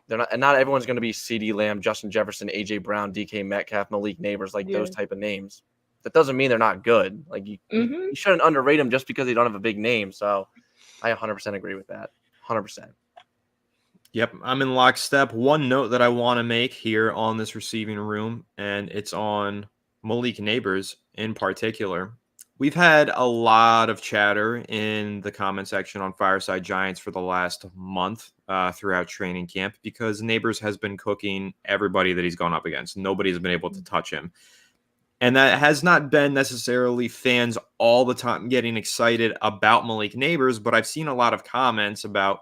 they're not, and not everyone's going to be CeeDee Lamb, Justin Jefferson, AJ Brown, DK Metcalf, Malik Nabers, those type of names. That doesn't mean they're not good. You shouldn't underrate them just because they don't have a big name. So I 100% agree with that. 100%. Yep, I'm in lockstep. One note that I want to make here on this receiving room, and it's on Malik Nabers in particular. We've had a lot of chatter in the comment section on Fireside Giants for the last month throughout training camp, because Nabers has been cooking everybody that he's gone up against. Nobody's been able to touch him. And that has not been necessarily fans all the time getting excited about Malik Nabers, but I've seen a lot of comments about,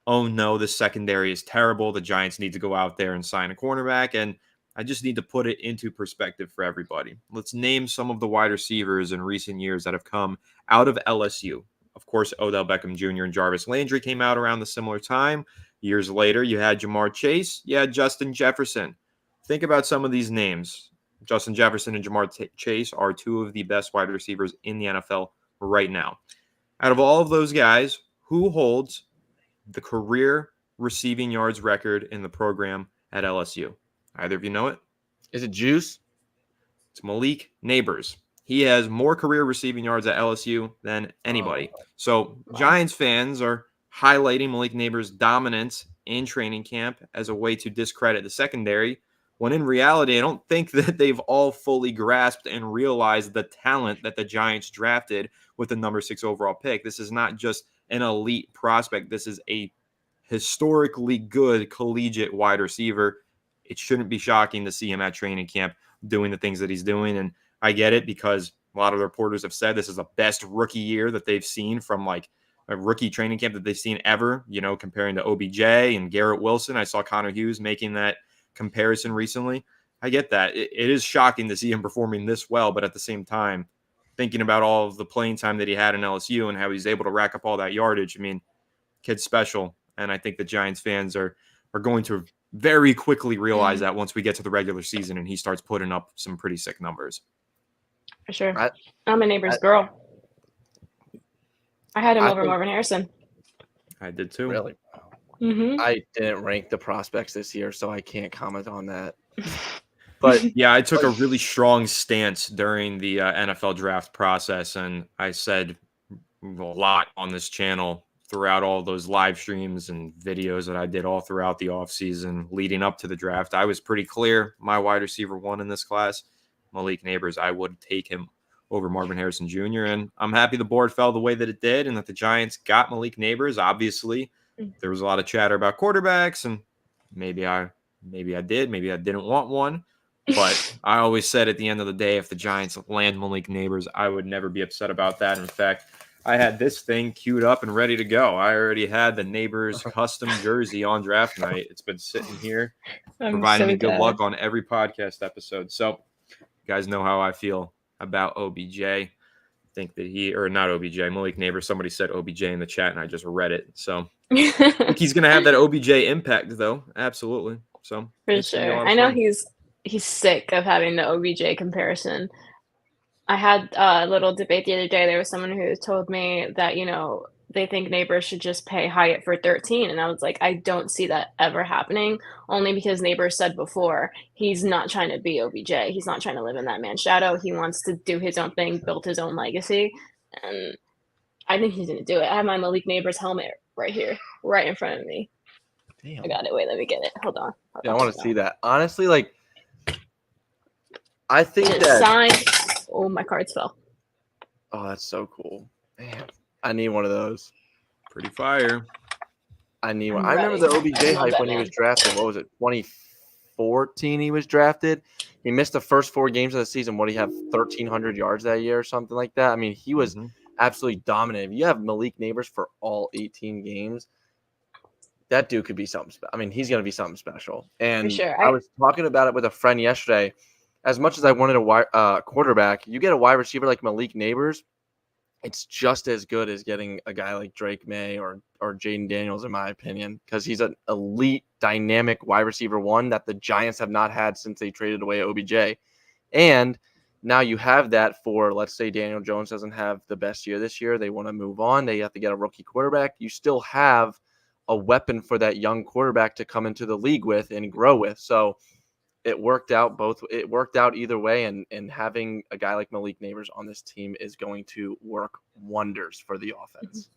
oh no, the secondary is terrible. The Giants need to go out there and sign a cornerback. And I just need to put it into perspective for everybody. Let's name some of the wide receivers in recent years that have come out of LSU. Of course, Odell Beckham Jr. and Jarvis Landry came out around the similar time. Years later, you had Jamar Chase. You had Justin Jefferson. Think about some of these names. Justin Jefferson and Jamar Chase are two of the best wide receivers in the NFL right now. Out of all of those guys, who holds the career receiving yards record in the program at LSU? Either of you know it? Is it Juice? It's Malik Nabers. He has more career receiving yards at LSU than anybody. So Giants fans are highlighting Malik Nabers' dominance in training camp as a way to discredit the secondary, when in reality, I don't think that they've all fully grasped and realized the talent that the Giants drafted with the number 6 overall pick. This is not just an elite prospect. This is a historically good collegiate wide receiver. It shouldn't be shocking to see him at training camp doing the things that he's doing. And I get it, because a lot of the reporters have said this is the best rookie year that they've seen from a rookie training camp that they've seen ever, comparing to OBJ and Garrett Wilson. I saw Connor Hughes making that comparison recently. I get that. It is shocking to see him performing this well, but at the same time, thinking about all of the playing time that he had in LSU and how he's able to rack up all that yardage, kid's special. And I think the Giants fans are going to very quickly realize that once we get to the regular season and he starts putting up some pretty sick numbers. For sure. I'm a Neighbor's girl. I had him over Marvin Harrison. I did too. Really? Mm-hmm. I didn't rank the prospects this year, so I can't comment on that. But yeah, I took a really strong stance during the NFL draft process, and I said a lot on this channel throughout all those live streams and videos that I did all throughout the offseason leading up to the draft. I was pretty clear my wide receiver 1 in this class Malik Nabers, I would take him over Marvin Harrison Jr. And I'm happy the board fell the way that it did and that the Giants got Malik Nabers. Obviously, there was a lot of chatter about quarterbacks, and maybe I did, maybe I didn't want one. But I always said at the end of the day, if the Giants land Malik Nabers, I would never be upset about that. In fact, I had this thing queued up and ready to go. I already had the Nabers custom jersey on draft night. It's been sitting here, providing me good luck on every podcast episode. So you guys know how I feel about OBJ. I think that not OBJ, Malik Nabers. Somebody said OBJ in the chat, and I just read it. So I think he's going to have that OBJ impact, though. Absolutely. So for sure. I know he's sick of having the OBJ comparison. I had a little debate the other day. There was someone who told me that, they think Nabers should just pay Hyatt for 13. And I was like, I don't see that ever happening, only because Nabers said before, he's not trying to be OBJ. He's not trying to live in that man's shadow. He wants to do his own thing, build his own legacy. And I think he's going to do it. I have my Malik Nabers helmet right here, right in front of me. Damn. I got it. Wait, let me get it. Hold on. I want to see that. Honestly, I think signed. Oh, my cards fell. Oh, that's so cool. Man, I need one of those. Pretty fire. I need one. I remember the OBJ hype when he was drafted. What was it? 2014 he was drafted. He missed the first 4 games of the season. What, did he have 1,300 yards that year or something like that? I mean, he was absolutely dominant. If you have Malik Nabers for all 18 games, that dude could be something special. I mean, he's going to be something special. And sure. I was talking about it with a friend yesterday. As much as I wanted a quarterback, you get a wide receiver like Malik Nabers, it's just as good as getting a guy like Drake May or Jaden Daniels, in my opinion, because he's an elite, dynamic wide receiver one that the Giants have not had since they traded away OBJ. And now you have that for, let's say Daniel Jones doesn't have the best year this year. They want to move on. They have to get a rookie quarterback. You still have a weapon for that young quarterback to come into the league with and grow with. So it worked out either way, and having a guy like Malik Nabers on this team is going to work wonders for the offense.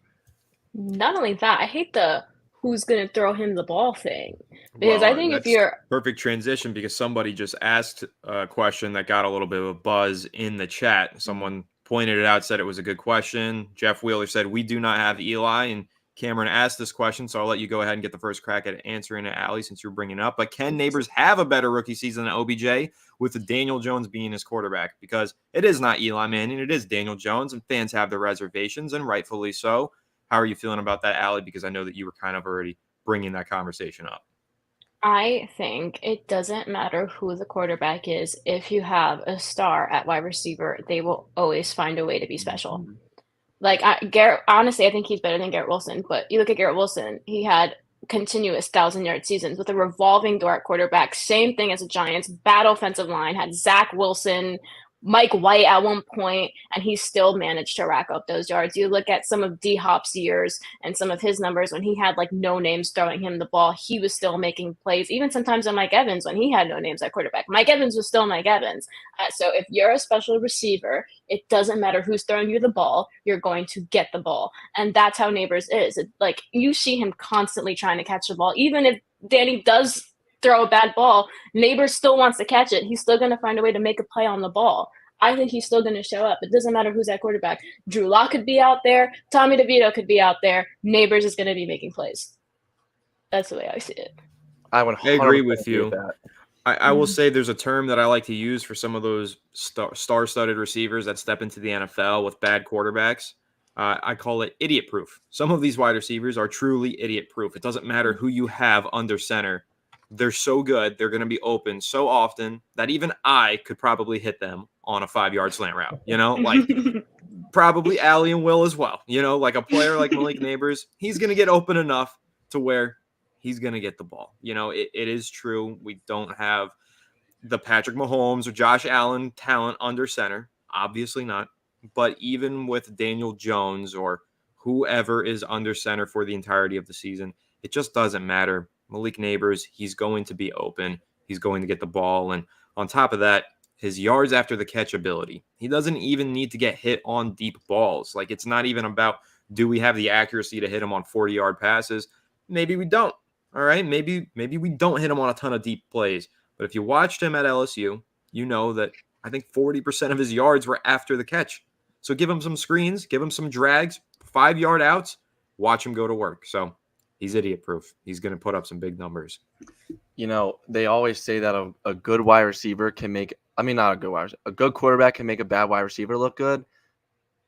Not only that, I hate the who's going to throw him the ball thing, because I think if you're perfect transition, because somebody just asked a question that got a little bit of a buzz in the chat. Someone pointed it out, said it was a good question. Jeff Wheeler said, we do not have Eli, and Cameron asked this question, so I'll let you go ahead and get the first crack at answering it, Allie, since you're bringing it up. But can Nabers have a better rookie season than OBJ with Daniel Jones being his quarterback? Because it is not Eli Manning, it is Daniel Jones, and fans have their reservations, and rightfully so. How are you feeling about that, Allie? Because I know that you were kind of already bringing that conversation up. I think it doesn't matter who the quarterback is. If you have a star at wide receiver, they will always find a way to be special. Mm-hmm. Garrett, honestly, I think he's better than Garrett Wilson. But you look at Garrett Wilson, he had continuous 1,000-yard seasons with a revolving door at quarterback. Same thing as the Giants. Bad offensive line, had Zach Wilson, Mike White at one point, and he still managed to rack up those yards. You look at some of D-Hop's years and some of his numbers when he had no names throwing him the ball, he was still making plays. Even sometimes on Mike Evans when he had no names at quarterback. Mike Evans was still Mike Evans. So if you're a special receiver, it doesn't matter who's throwing you the ball, you're going to get the ball. And that's how Nabers is. You see him constantly trying to catch the ball. Even if Danny does throw a bad ball, Nabers still wants to catch it. He's still going to find a way to make a play on the ball. I think he's still going to show up. It doesn't matter who's at quarterback. Drew Lock could be out there. Tommy DeVito could be out there. Nabers is going to be making plays. That's the way I see it. I agree with you. I will say there's a term that I like to use for some of those star-studded receivers that step into the NFL with bad quarterbacks. I call it idiot-proof. Some of these wide receivers are truly idiot-proof. It doesn't matter who you have under center. They're so good. They're going to be open so often that even I could probably hit them on a 5-yard slant route, probably Allie and Will as well. A player like Malik Nabers, he's going to get open enough to where he's going to get the ball. It is true. We don't have the Patrick Mahomes or Josh Allen talent under center. Obviously not. But even with Daniel Jones or whoever is under center for the entirety of the season, it just doesn't matter. Malik Nabers, he's going to be open. He's going to get the ball. And on top of that, his yards after the catch ability. He doesn't even need to get hit on deep balls. It's not even about, do we have the accuracy to hit him on 40-yard passes? Maybe we don't. All right, maybe we don't hit him on a ton of deep plays. But if you watched him at LSU, you know that I think 40% of his yards were after the catch. So give him some screens, give him some drags, 5-yard outs, watch him go to work. So he's idiot proof. He's going to put up some big numbers. You know, they always say that a good wide receiver can make, not a good wide receiver, a good quarterback can make a bad wide receiver look good.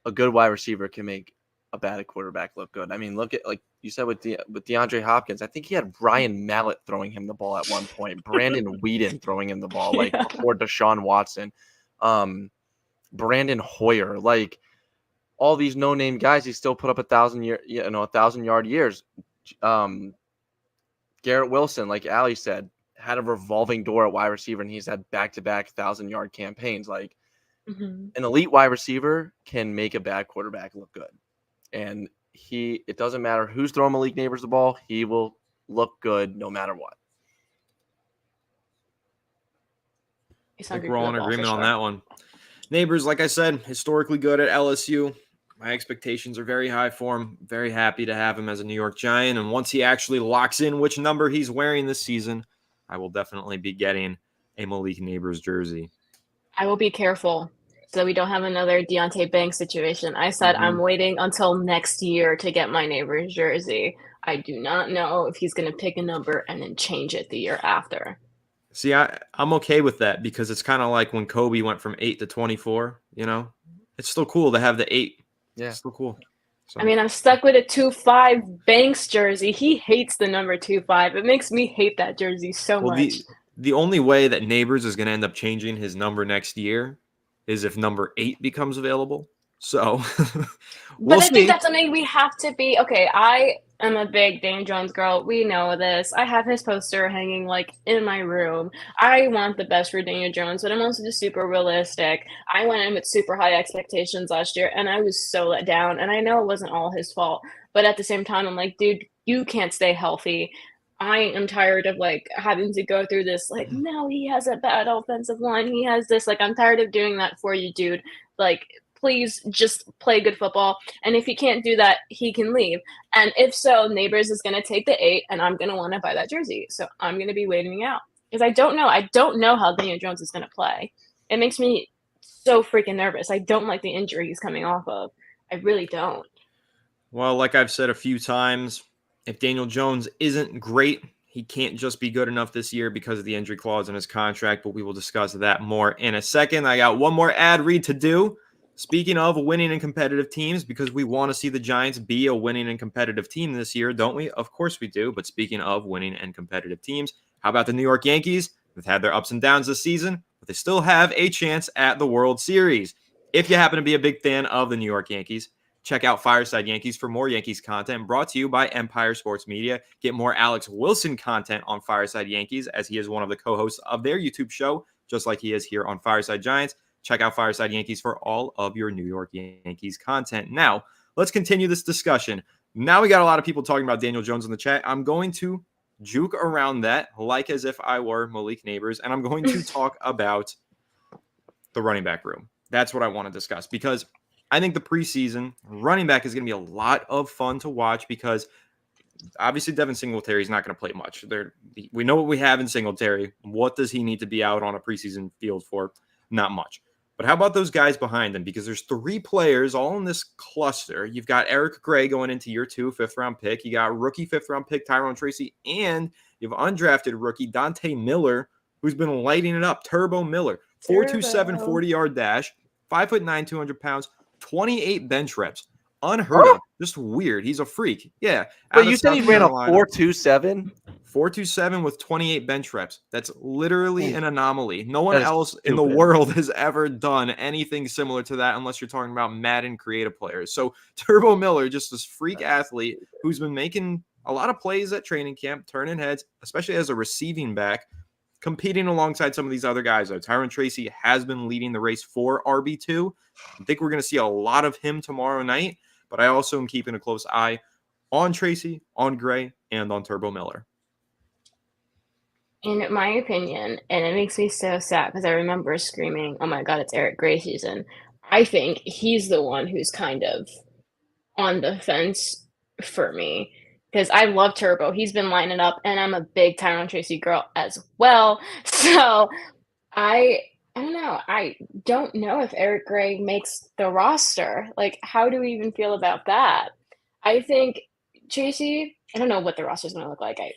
A good wide receiver can make a bad quarterback look good. I mean, look at, like you said, with DeAndre Hopkins, I think he had Ryan Mallett throwing him the ball at one point, Brandon Whedon throwing him the ball, like before Deshaun Watson, Brandon Hoyer, like all these no-name guys, he still put up 1,000-yard years. Garrett Wilson, like Ali said, had a revolving door at wide receiver, and he's had back-to-back 1,000-yard campaigns. Like, an elite wide receiver can make a bad quarterback look good. And it doesn't matter who's throwing Malik Nabers the ball, he will look good no matter what. I think we're all in agreement on that one. Nabers, like I said, historically good at LSU. My expectations are very high for him. Very happy to have him as a New York Giant. And once he actually locks in which number he's wearing this season, I will definitely be getting a Malik Nabers jersey. I will be careful so we don't have another Deontay Banks situation. I said I'm waiting until next year to get my Nabers jersey. I do not know if he's going to pick a number and then change it the year after. See, I'm okay with that because it's kind of like when Kobe went from 8 to 24, you know? It's still cool to have the 8. Yeah. It's still cool. So. I mean, I'm stuck with a 2-5 Banks jersey. He hates the number 2-5. It makes me hate that jersey so much. The only way that Nabers is going to end up changing his number next year is if number 8 becomes available. So we'll see. Think that's something we have to be. Okay, I am a big Daniel Jones girl. We know this. I have his poster hanging like in my room. I want the best for Daniel Jones, but I'm also just super realistic. I went in with super high expectations last year, and I was so let down. And I know it wasn't all his fault, but at the same time, I'm like, dude, you can't stay healthy. I am tired of like having to go through this. Like, no, he has a bad offensive line. He has this. Like, I'm tired of doing that for you, dude. Like, please just play good football. And if he can't do that, he can leave. And if so, Nabers is going to take the 8, and I'm going to want to buy that jersey. So I'm going to be waiting out because I don't know. I don't know how Daniel Jones is going to play. It makes me so freaking nervous. I don't like the injury he's coming off of. I really don't. Well, like I've said a few times, if Daniel Jones isn't great, he can't just be good enough this year because of the injury clause in his contract, but we will discuss that more in a second. I got one more ad read to do. Speaking of winning and competitive teams, because we want to see the Giants be a winning and competitive team this year, don't we? Of course we do. But speaking of winning and competitive teams, how about the New York Yankees? They've had their ups and downs this season, but they still have a chance at the World Series. If you happen to be a big fan of the New York Yankees, check out Fireside Yankees for more Yankees content brought to you by Empire Sports Media. Get more Alex Wilson content on Fireside Yankees as he is one of the co-hosts of their YouTube show, just like he is here on Fireside Giants. Check out Fireside Yankees for all of your New York Yankees content. Now, let's continue this discussion. Now we got a lot of people talking about Daniel Jones in the chat. I'm going to juke around that like as if I were Malik Nabers, and I'm going to talk about the running back room. That's what I want to discuss because I think the preseason running back is going to be a lot of fun to watch because obviously Devin Singletary is not going to play much. We know what we have in Singletary. What does he need to be out on a preseason field for? Not much. But how about those guys behind them? Because there's 3 players all in this cluster. You've got Eric Gray going into year 2, 5th-round pick. You got rookie 5th-round pick Tyrone Tracy, and you have undrafted rookie Dante Miller, who's been lighting it up. Turbo Miller, 4.27 40-yard dash, 5'9", 200 pounds, 28 bench reps. Unheard of. Just weird. He's a freak. Yeah. Wait, you said he ran a 4.27? 4.27 with 28 bench reps. That's literally an anomaly. No one else in the world has ever done anything similar to that unless you're talking about Madden creative players. So Turbo Miller, just this freak athlete who's been making a lot of plays at training camp, turning heads, especially as a receiving back, competing alongside some of these other guys. Tyrone Tracy has been leading the race for RB2. I think we're going to see a lot of him tomorrow night, but I also am keeping a close eye on Tracy, on Gray, and on Turbo Miller. In my opinion, and it makes me so sad because I remember screaming, oh my God, it's Eric Gray season. I think he's the one who's kind of on the fence for me because I love Turbo. He's been lining up, and I'm a big Tyrone Tracy girl as well. So I I don't know. I don't know if Eric Gray makes the roster. Like, how do we even feel about that? I think Tracy, I don't know what the roster is going to look like. I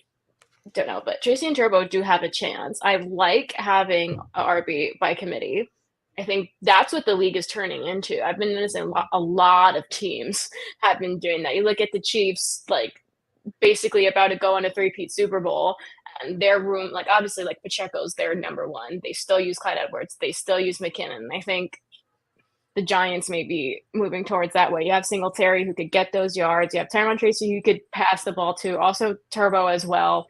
don't know, but Tracy and Turbo do have a chance. I like having a RB by committee. I think that's what the league is turning into. I've been noticing a lot of teams have been doing that. You look at the Chiefs, like basically about to go on a three-peat Super Bowl, and their room, like obviously, like Pacheco's their number one. They still use Clyde Edwards. They still use McKinnon. I think the Giants may be moving towards that way. You have Singletary who could get those yards. You have Tyron Tracy who could pass the ball to. Also Turbo as well.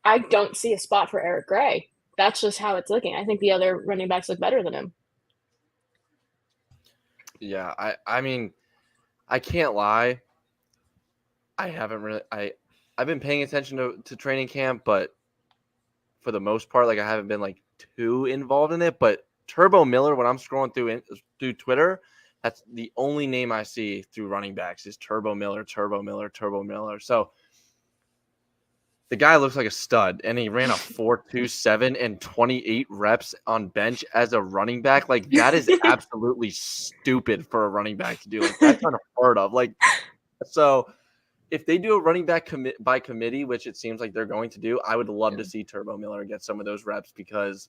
I don't see a spot for Eric Gray. That's just how it's looking. I think the other running backs look better than him. Yeah, I mean, I can't lie. I haven't really I've been paying attention to training camp, but for the most part, like I haven't been like too involved in it. But Turbo Miller, when I'm scrolling through Twitter, that's the only name I see through running backs is Turbo Miller, Turbo Miller, Turbo Miller. So the guy looks like a stud, and he ran a 4.27 and 28 reps on bench as a running back. Like that is absolutely stupid for a running back to do. Like that's unheard of. Like so. If they do a running back by committee, which it seems like they're going to do, I would love to see Turbo Miller get some of those reps because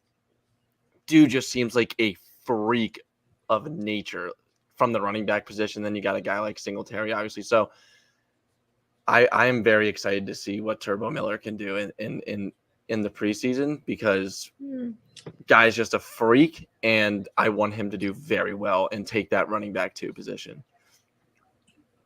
dude just seems like a freak of nature from the running back position. Then you got a guy like Singletary, obviously. So I am very excited to see what Turbo Miller can do in the preseason because guy's just a freak, and I want him to do very well and take that running back 2 position.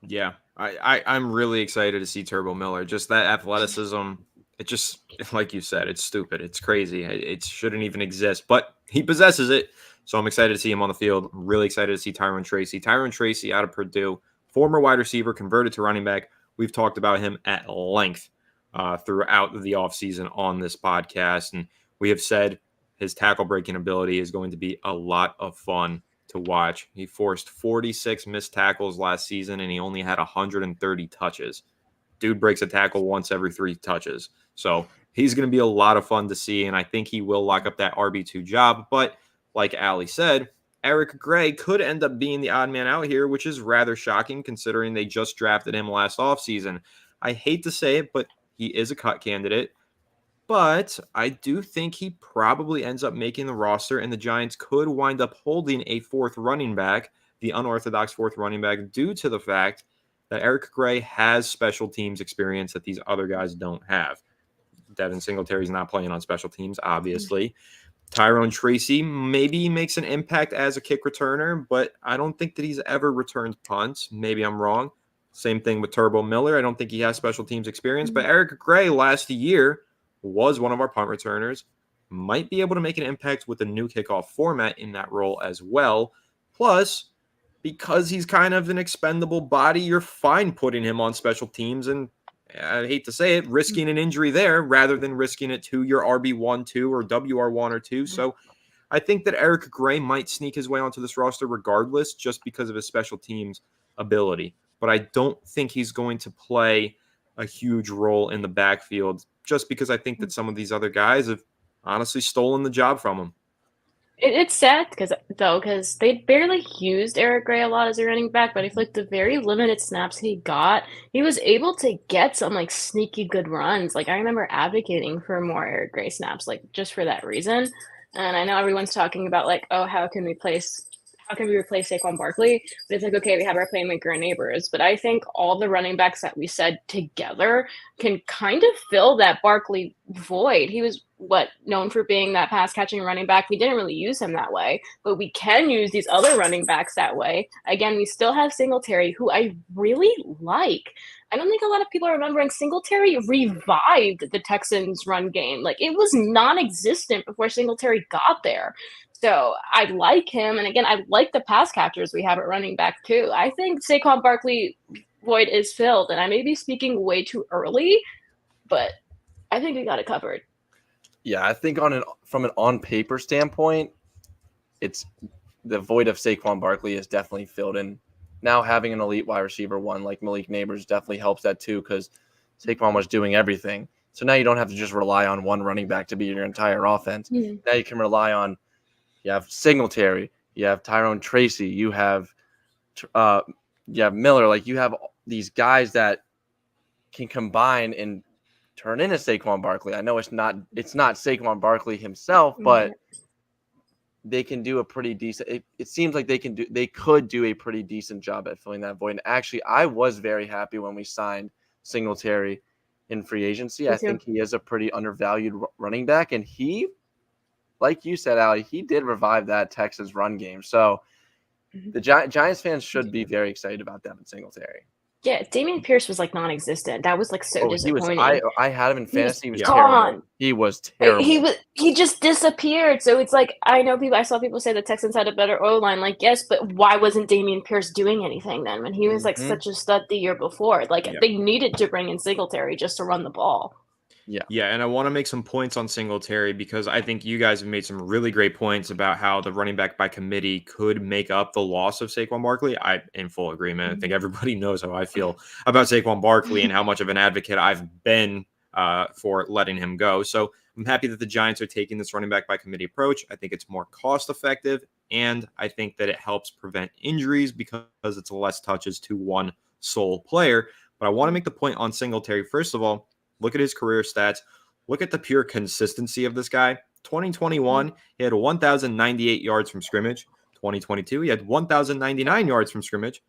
Yeah, I'm really excited to see Turbo Miller. Just that athleticism, it just, like you said, it's stupid. It's crazy. It shouldn't even exist, but he possesses it. So I'm excited to see him on the field. I'm really excited to see Tyron Tracy. Tyron Tracy out of Purdue, former wide receiver, converted to running back. We've talked about him at length throughout the offseason on this podcast, and we have said his tackle breaking ability is going to be a lot of fun to watch. He forced 46 missed tackles last season, and he only had 130 touches. Dude breaks a tackle once every 3 touches. So he's going to be a lot of fun to see, and I think he will lock up that RB2 job. But like Allie said, Eric Gray could end up being the odd man out here, which is rather shocking considering they just drafted him last offseason. I hate to say it, but he is a cut candidate. But I do think he probably ends up making the roster, and the Giants could wind up holding a 4th running back, the unorthodox 4th running back, due to the fact that Eric Gray has special teams experience that these other guys don't have. Devin Singletary's not playing on special teams, obviously. Tyrone Tracy maybe makes an impact as a kick returner, but I don't think that he's ever returned punts. Maybe I'm wrong. Same thing with Turbo Miller. I don't think he has special teams experience, but Eric Gray last year was one of our punt returners, might be able to make an impact with the new kickoff format in that role as well. Plus, because he's kind of an expendable body, you're fine putting him on special teams, and I hate to say it, risking an injury there rather than risking it to your RB1, 2, or WR1 or 2. So I think that Eric Gray might sneak his way onto this roster regardless, just because of his special teams ability. But I don't think he's going to play a huge role in the backfield, just because I think that some of these other guys have honestly stolen the job from him. It's sad because they barely used Eric Gray a lot as a running back, but I feel like the very limited snaps he got, he was able to get some like sneaky good runs. Like I remember advocating for more Eric Gray snaps, like just for that reason. And I know everyone's talking about like, oh, how can we replace Saquon Barkley? But it's like, okay, we have our playmaker and Neighbors. But I think all the running backs that we said together can kind of fill that Barkley void. He was known for being that pass catching running back. We didn't really use him that way, but we can use these other running backs that way. Again, we still have Singletary, who I really like. I don't think a lot of people are remembering Singletary revived the Texans run game. Like it was non-existent before Singletary got there. So I like him. And again, I like the pass catchers we have at running back too. I think Saquon Barkley void is filled, and I may be speaking way too early, but I think we got it covered. Yeah, I think from an on paper standpoint, it's the void of Saquon Barkley is definitely filled in. Now having an elite wide receiver 1 like Malik Nabers definitely helps that too, because Saquon was doing everything. So now you don't have to just rely on one running back to be your entire offense. Mm-hmm. Now you can rely on You have Singletary. You have Tyrone Tracy. You have Miller. Like, you have these guys that can combine and turn into Saquon Barkley. I know it's not Saquon Barkley himself, but they can do a pretty decent. It seems like they could do a pretty decent job at filling that void. And actually, I was very happy when we signed Singletary in free agency. I think he is a pretty undervalued running back, and he, like you said, Allie, he did revive that Texas run game. So the Giants fans should be very excited about Devin Singletary. Yeah, Dameon Pierce was like non-existent. That was like so disappointing. I had him in fantasy. He was gone. Terrible. He was terrible. He just disappeared. So it's like, I saw people say the Texans had a better O-line. Like, yes, but why wasn't Dameon Pierce doing anything then when he was like such a stud the year before? Like, they needed to bring in Singletary just to run the ball. Yeah, and I want to make some points on Singletary because I think you guys have made some really great points about how the running back by committee could make up the loss of Saquon Barkley. I'm in full agreement. I think everybody knows how I feel about Saquon Barkley and how much of an advocate I've been for letting him go. So I'm happy that the Giants are taking this running back by committee approach. I think it's more cost effective, and I think that it helps prevent injuries because it's less touches to one sole player. But I want to make the point on Singletary. First of all, look at his career stats. Look at the pure consistency of this guy. 2021, he had 1,098 yards from scrimmage. 2022, he had 1,099 yards from scrimmage.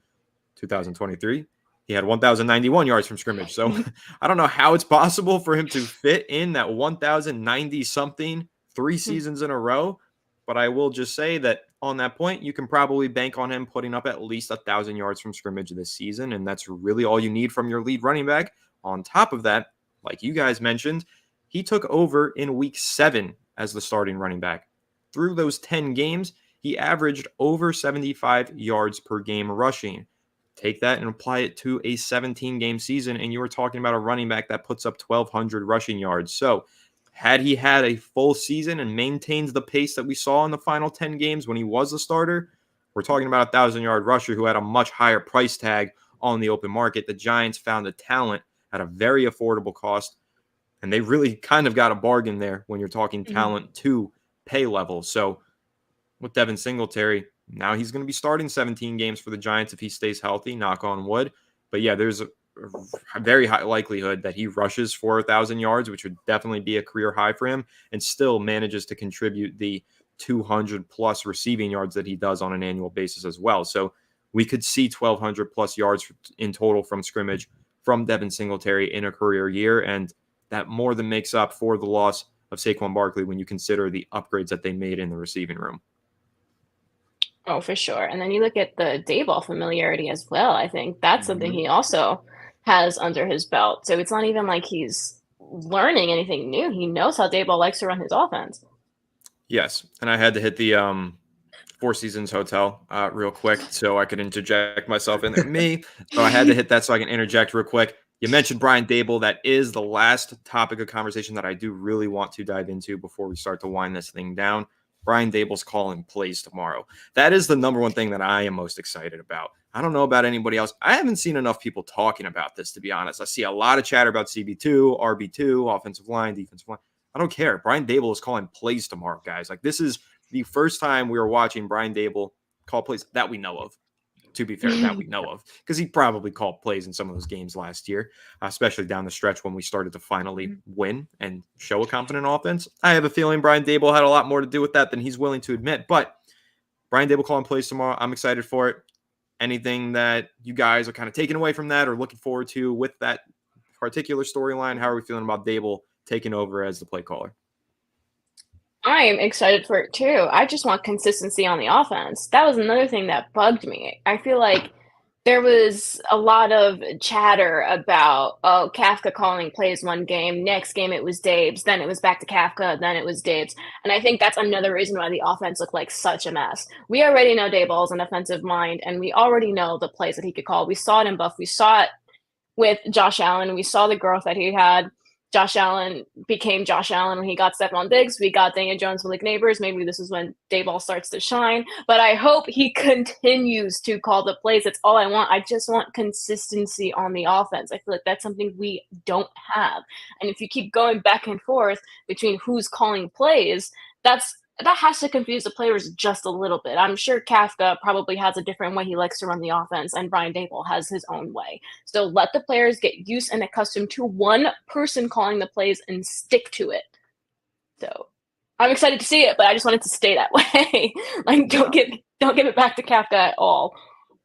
2023, he had 1,091 yards from scrimmage. So I don't know how it's possible for him to fit in that 1,090-something 3 seasons in a row. But I will just say that on that point, you can probably bank on him putting up at least 1,000 yards from scrimmage this season. And that's really all you need from your lead running back. On top of that, like you guys mentioned, he took over in week 7 as the starting running back. Through those 10 games, he averaged over 75 yards per game rushing. Take that and apply it to a 17-game season, and you were talking about a running back that puts up 1,200 rushing yards. So had he had a full season and maintained the pace that we saw in the final 10 games when he was the starter, we're talking about a 1,000-yard rusher who had a much higher price tag on the open market. The Giants found the talent at a very affordable cost, and they really kind of got a bargain there when you're talking talent to pay level. So with Devin Singletary, now he's going to be starting 17 games for the Giants if he stays healthy, knock on wood. But yeah, there's a very high likelihood that he rushes for 1,000 yards, which would definitely be a career high for him, and still manages to contribute the 200 plus receiving yards that he does on an annual basis as well. So we could see 1,200 plus yards in total from scrimmage from Devin Singletary in a career year, and that more than makes up for the loss of Saquon Barkley when you consider the upgrades that they made in the receiving room. Oh, for sure. And then you look at the Daboll familiarity as well. I think that's something he also has under his belt. So it's not even like he's learning anything new. He knows how Daboll likes to run his offense. Yes, and I had to hit the Four Seasons Hotel real quick so I could interject myself in there. So I had to hit that so I can interject real quick. You mentioned Brian Daboll. That is the last topic of conversation that I do really want to dive into before we start to wind this thing down. Brian Daboll's calling plays tomorrow. That is the number one thing that I am most excited about. I don't know about anybody else. I haven't seen enough people talking about this, to be honest. I see a lot of chatter about CB2, RB2, offensive line, defensive line. I don't care. Brian Daboll is calling plays tomorrow, guys. Like, this is the first time we are watching Brian Daboll call plays that we know of. To be fair, that we know of, because he probably called plays in some of those games last year, especially down the stretch when we started to finally win and show a confident offense. I have a feeling Brian Daboll had a lot more to do with that than he's willing to admit, but Brian Daboll calling plays tomorrow. I'm excited for it. Anything that you guys are kind of taking away from that or looking forward to with that particular storyline? How are we feeling about Daboll taking over as the play caller? I am excited for it too. I just want consistency on the offense. That was another thing that bugged me. I feel like there was a lot of chatter about, Kafka calling plays one game, next game it was Dabes, then it was back to Kafka, then it was Dabes. And I think that's another reason why the offense looked like such a mess. We already know Daboll's an offensive mind, and we already know the plays that he could call. We saw it in Buff. We saw it with Josh Allen. We saw the growth that he had. Josh Allen became Josh Allen when he got Stephon Diggs. We got Daniel Jones, Malik Nabers. Maybe this is when Daboll starts to shine. But I hope he continues to call the plays. That's all I want. I just want consistency on the offense. I feel like that's something we don't have. And if you keep going back and forth between who's calling plays, that's that has to confuse the players just a little bit. I'm sure Kafka probably has a different way he likes to run the offense, and Brian Daboll has his own way. So let the players get used and accustomed to one person calling the plays and stick to it. So I'm excited to see it, but I just want it to stay that way. Don't give it back to Kafka at all.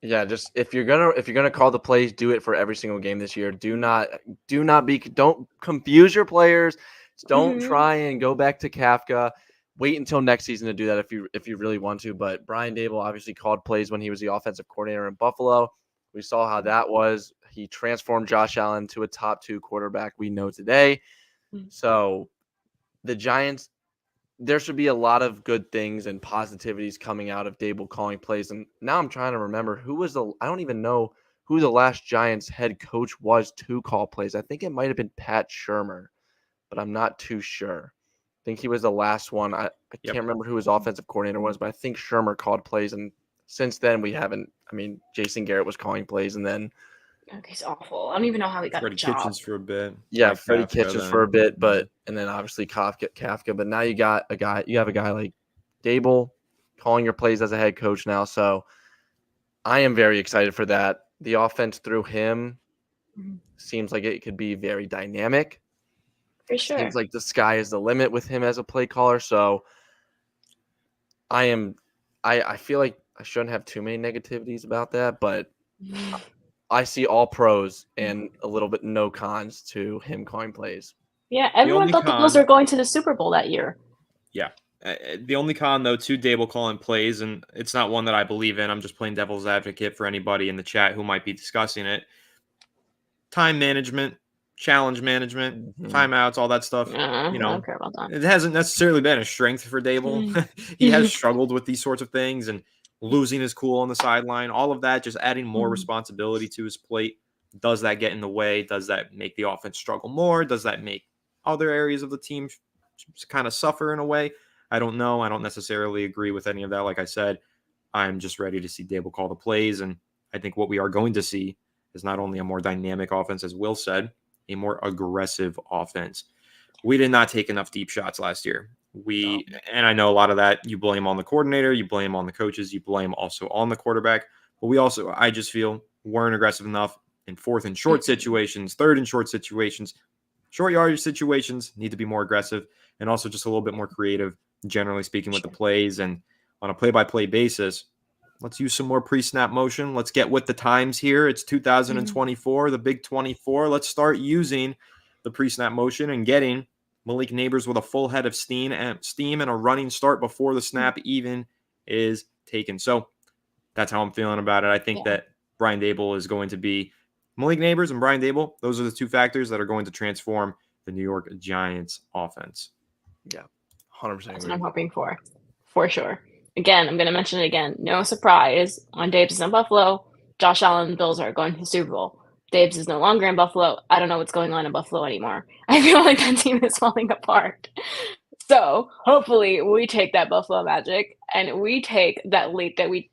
Yeah, just if you're gonna call the plays, do it for every single game this year. Don't confuse your players. Don't try and go back to Kafka. Wait until next season to do that if you really want to. But Brian Daboll obviously called plays when he was the offensive coordinator in Buffalo. We saw how that was. He transformed Josh Allen to a top 2 quarterback we know today. So the Giants, there should be a lot of good things and positivities coming out of Daboll calling plays. And now I'm trying to remember I don't even know who the last Giants head coach was to call plays. I think it might have been Pat Shurmur, but I'm not too sure. I think he was the last one. I can't remember who his offensive coordinator was, but I think Shurmur called plays. And since then we haven't, Jason Garrett was calling plays, and then he's awful. I don't even know how he got Freddie a job. Kitchens for a bit. Yeah, Freddie Kitchens for a bit, and then obviously Kafka. But now you have a guy like Daboll calling your plays as a head coach now. So I am very excited for that. The offense through him seems like it could be very dynamic. For sure. Seems like the sky is the limit with him as a play caller. So I feel like I shouldn't have too many negativities about that, but I see all pros and a little bit no cons to him calling plays. Yeah, everyone thought the Bills were going to the Super Bowl that year. Yeah. The only con, though, to Daboll calling plays, and it's not one that I believe in, I'm just playing devil's advocate for anybody in the chat who might be discussing it. Time management, challenge management, timeouts, all that stuff. I don't care about that. It hasn't necessarily been a strength for Daboll. He has struggled with these sorts of things and losing his cool on the sideline, all of that, just adding more responsibility to his plate. Does that get in the way? Does that make the offense struggle more? Does that make other areas of the team kind of suffer in a way? I don't know. I don't necessarily agree with any of that. Like I said, I'm just ready to see Daboll call the plays. And I think what we are going to see is not only a more dynamic offense, as Will said, a more aggressive offense. We did not take enough deep shots last year. And I know a lot of that you blame on the coordinator, you blame on the coaches, you blame also on the quarterback. But I just feel weren't aggressive enough in 4th and short situations, 3rd and short situations. Short yardage situations need to be more aggressive and also just a little bit more creative, generally speaking, with the plays. And on a play-by-play basis, let's use some more pre-snap motion. Let's get with the times here. It's 2024, the big 24. Let's start using the pre-snap motion and getting Malik Nabers with a full head of steam and a running start before the snap even is taken. So that's how I'm feeling about it. I think that Brian Daboll is going to be Malik Nabers and Brian Daboll. Those are the 2 factors that are going to transform the New York Giants offense. Yeah, 100%. That's what I'm hoping for sure. Again, I'm going to mention it again. No surprise. When Daboll is in Buffalo, Josh Allen and the Bills are going to the Super Bowl. Daboll is no longer in Buffalo. I don't know what's going on in Buffalo anymore. I feel like that team is falling apart. So hopefully we take that Buffalo magic and we take that leap that we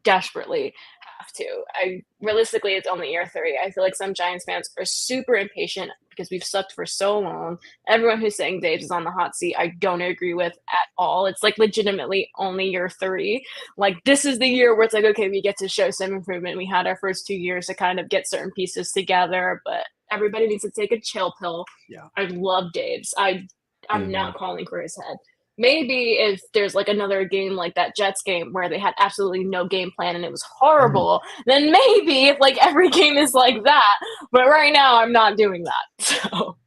desperately have to. Realistically, it's only year 3. I feel like some Giants fans are super impatient because we've sucked for so long. Everyone who's saying Daboll is on the hot seat, I don't agree with at all. It's like legitimately only year 3. Like this is the year where it's like, okay, we get to show some improvement. We had our first 2 years to kind of get certain pieces together, but everybody needs to take a chill pill. Yeah. I love Daboll. I'm not calling for his head. Maybe if there's like another game like that Jets game where they had absolutely no game plan and it was horrible, then maybe if like every game is like that. But right now, I'm not doing that. So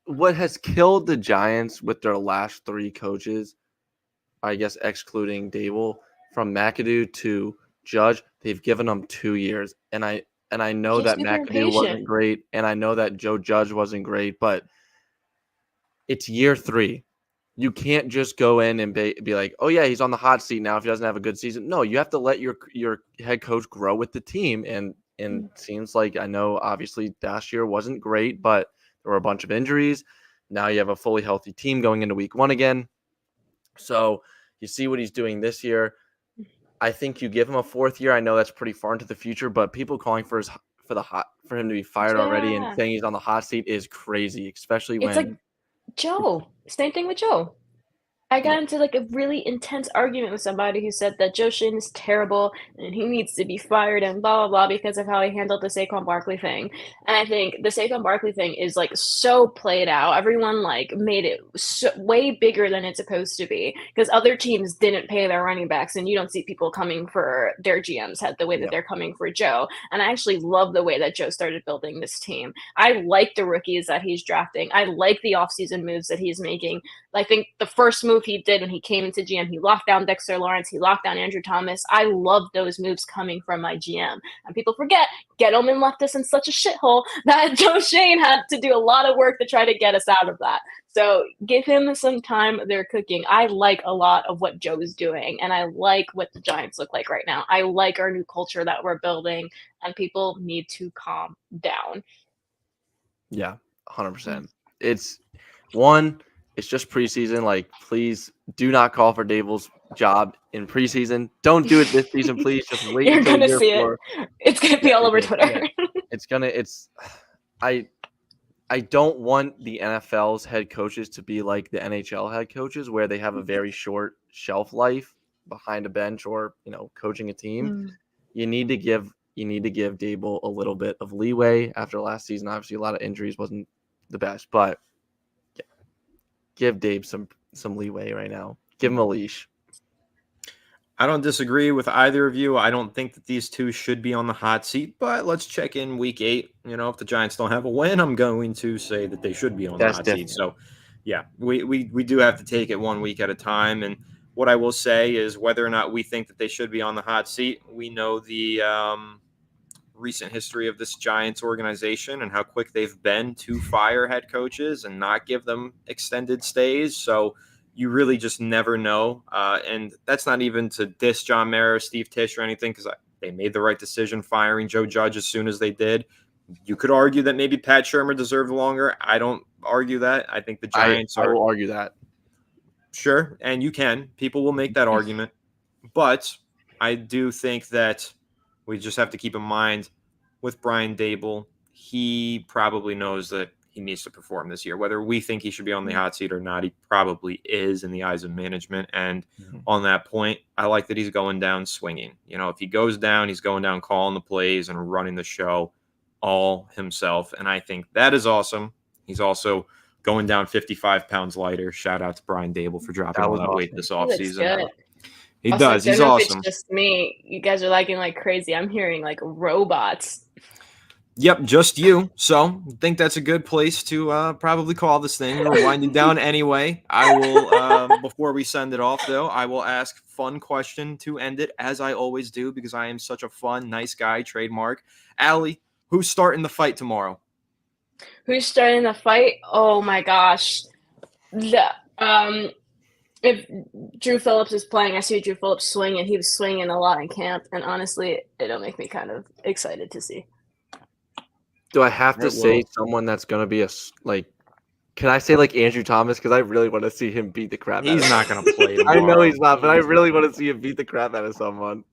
what has killed the Giants with their last 3 coaches, I guess excluding Daboll, from McAdoo to Judge, they've given them 2 years. And I know that McAdoo wasn't great, and I know that Joe Judge wasn't great, but it's year 3. You can't just go in and be like, oh, yeah, he's on the hot seat now if he doesn't have a good season. No, you have to let your head coach grow with the team. And seems like, I know obviously last year wasn't great, but there were a bunch of injuries. Now you have a fully healthy team going into week 1 again. So you see what he's doing this year. I think you give him a 4th year. I know that's pretty far into the future, but people calling for him to be fired already and saying he's on the hot seat is crazy, especially when it's like Joe. Same thing with Joe. I got into like a really intense argument with somebody who said that Joe Schoen is terrible and he needs to be fired and blah blah blah because of how he handled the Saquon Barkley thing. And I think the Saquon Barkley thing is like so played out. Everyone like made it way bigger than it's supposed to be because other teams didn't pay their running backs, and you don't see people coming for their GMs had the way that they're coming for Joe. And I actually love the way that Joe started building this team. I like the rookies that he's drafting. I like the offseason moves that he's making. I think the first move he did when he came into GM, he locked down Dexter Lawrence, he locked down Andrew Thomas. I love those moves coming from my GM. And people forget, Gettleman left us in such a shithole that Joe Schoen had to do a lot of work to try to get us out of that. So give him some time. They're cooking. I like a lot of what Joe is doing, and I like what the Giants look like right now. I like our new culture that we're building, and people need to calm down. Yeah, 100%. It's just preseason. Like, please do not call for Daboll's job in preseason. Don't do it this season, please. Just wait You're until gonna see it. It's gonna be all over Twitter. Yeah. I don't want the NFL's head coaches to be like the NHL head coaches, where they have a very short shelf life behind a bench or, coaching a team. You need to give Daboll a little bit of leeway after last season. Obviously, a lot of injuries, wasn't the best, but give Dave some leeway right now. Give him a leash. I don't disagree with either of you. I don't think that these two should be on the hot seat, but let's check in week 8. If the Giants don't have a win, I'm going to say that they should be on the hot seat. So, yeah, we do have to take it 1 week at a time. And what I will say is whether or not we think that they should be on the hot seat, we know the recent history of this Giants organization and how quick they've been to fire head coaches and not give them extended stays. So you really just never know. And that's not even to diss John Mara, Steve Tisch, or anything, because they made the right decision firing Joe Judge as soon as they did. You could argue that maybe Pat Shurmur deserved longer. I don't argue that. I think the Giants I will argue that. Sure, and you can. People will make that argument. But I do think that we just have to keep in mind with Brian Daboll, he probably knows that he needs to perform this year. Whether we think he should be on the hot seat or not, he probably is in the eyes of management. And on that point, I like that he's going down swinging. If he goes down, he's going down calling the plays and running the show all himself. And I think that is awesome. He's also going down 55 pounds lighter. Shout out to Brian Daboll for dropping all that weight this offseason. He does. He's awesome. It's just me. You guys are lagging like crazy. I'm hearing like robots. Yep, just you. So I think that's a good place to probably call this thing. We're winding down anyway. I will, before we send it off, though, I will ask fun question to end it, as I always do, because I am such a fun, nice guy, trademark. Allie, who's starting the fight tomorrow? Who's starting the fight? Oh, my gosh. If Drew Phillips is playing, I see Drew Phillips swing, and he was swinging a lot in camp, and honestly, it'll make me kind of excited to see. Do I have to say someone that's going to be can I say Andrew Thomas? Because I really want to see him beat the crap out of him. He's not going to play tomorrow. I know he's not, but I really want to see him beat the crap out of someone.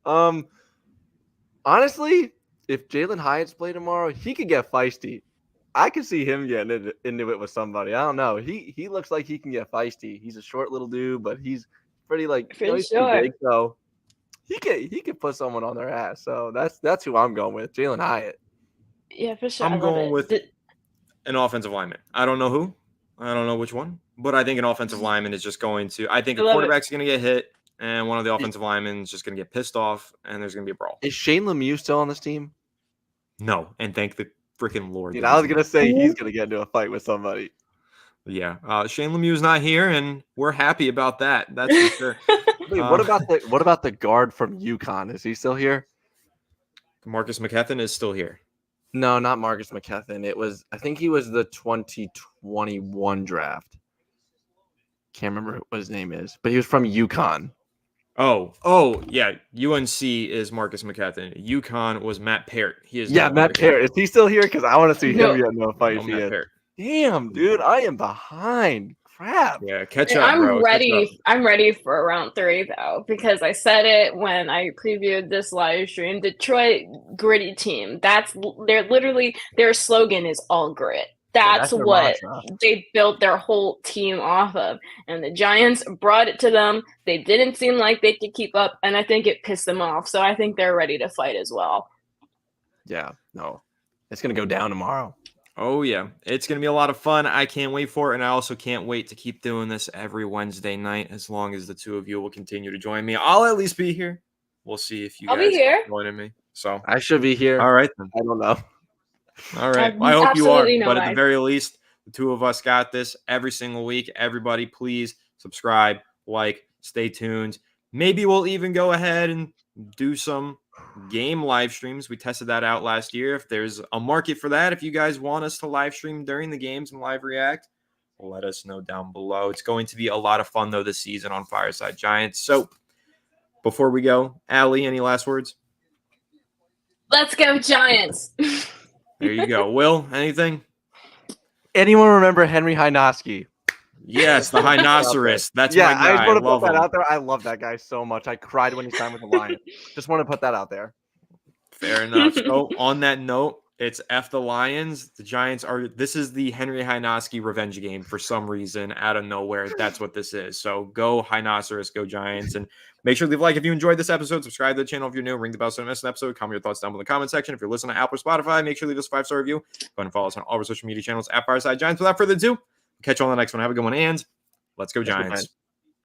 Honestly, if Jalen Hyatt's play tomorrow, he could get feisty. I could see him getting into it with somebody. I don't know. He looks like he can get feisty. He's a short little dude, but he's pretty he's sure. big, so he could put someone on their ass. So that's who I'm going with, Jalen Hyatt. Yeah, for sure. I'm going with an offensive lineman. I don't know who. I don't know which one. But I think an offensive lineman is just going to – I think a quarterback's going to get hit, and one of the offensive linemen is just going to get pissed off, and there's going to be a brawl. Is Shane Lemieux still on this team? No, and thank the freaking Lord. Dude, I was going to say he's going to get into a fight with somebody. Yeah. Shane Lemieux's not here, and we're happy about that. That's for sure. Wait, what about the guard from UConn? Is he still here? Marcus McKethan is still here. No, not Marcus McKethan. I think he was the 2021 draft. Can't remember what his name is, but he was from UConn. Oh, yeah. UNC is Marcus McKethan. UConn was Matt Parrott. Matt Parrott. Is he still here? Because I want to see him get into a fight. Damn, dude, I am behind. Crap. Yeah, catch up, bro. I'm ready for round 3 though, because I said it when I previewed this live stream. Detroit gritty team. Their slogan is all grit. That's their what mantra. they built their whole team off of. And the Giants brought it to them. They didn't seem like they could keep up, and I think it pissed them off. So I think they're ready to fight as well. Yeah, no. It's going to go down tomorrow. Oh, yeah. It's going to be a lot of fun. I can't wait for it, and I also can't wait to keep doing this every Wednesday night as long as the two of you will continue to join me. I'll at least be here. We'll see if you I'll guys be here. are joining me. So, I should be here. all right, then. I don't know. All right. Well, I hope you are. Absolutely no But at the way. very least, the two of us got this every single week. Everybody, please subscribe, like, stay tuned. Maybe we'll even go ahead and do some game live streams. We tested that out last year. If there's a market for that, if you guys want us to live stream during the games and live react, let us know down below. It's going to be a lot of fun, though, this season on Fireside Giants. So before we go, Allie, any last words? Let's go, Giants. There you go. Will, anything? Anyone remember Henry Hynoski? Yes, the Rhinoceros. That's Yeah, my guy. I just want to love put that him. out there. I love that guy so much. I cried when he signed with the Lions. Just want to put that out there. Fair enough. So on that note, it's F the Lions. The Giants are. This is the Henry Hynoski revenge game for some reason out of nowhere. That's what this is. So go Rhinoceros, go Giants, and make sure to leave a like if you enjoyed this episode. Subscribe to the channel if you're new. Ring the bell so you don't miss an episode. Comment your thoughts down in the comment section. If you're listening to Apple or Spotify, make sure to leave us a 5-star review. Go ahead and follow us on all our social media channels at Fireside Giants. Without further ado, catch you on the next one. Have a good one, and let's go Giants.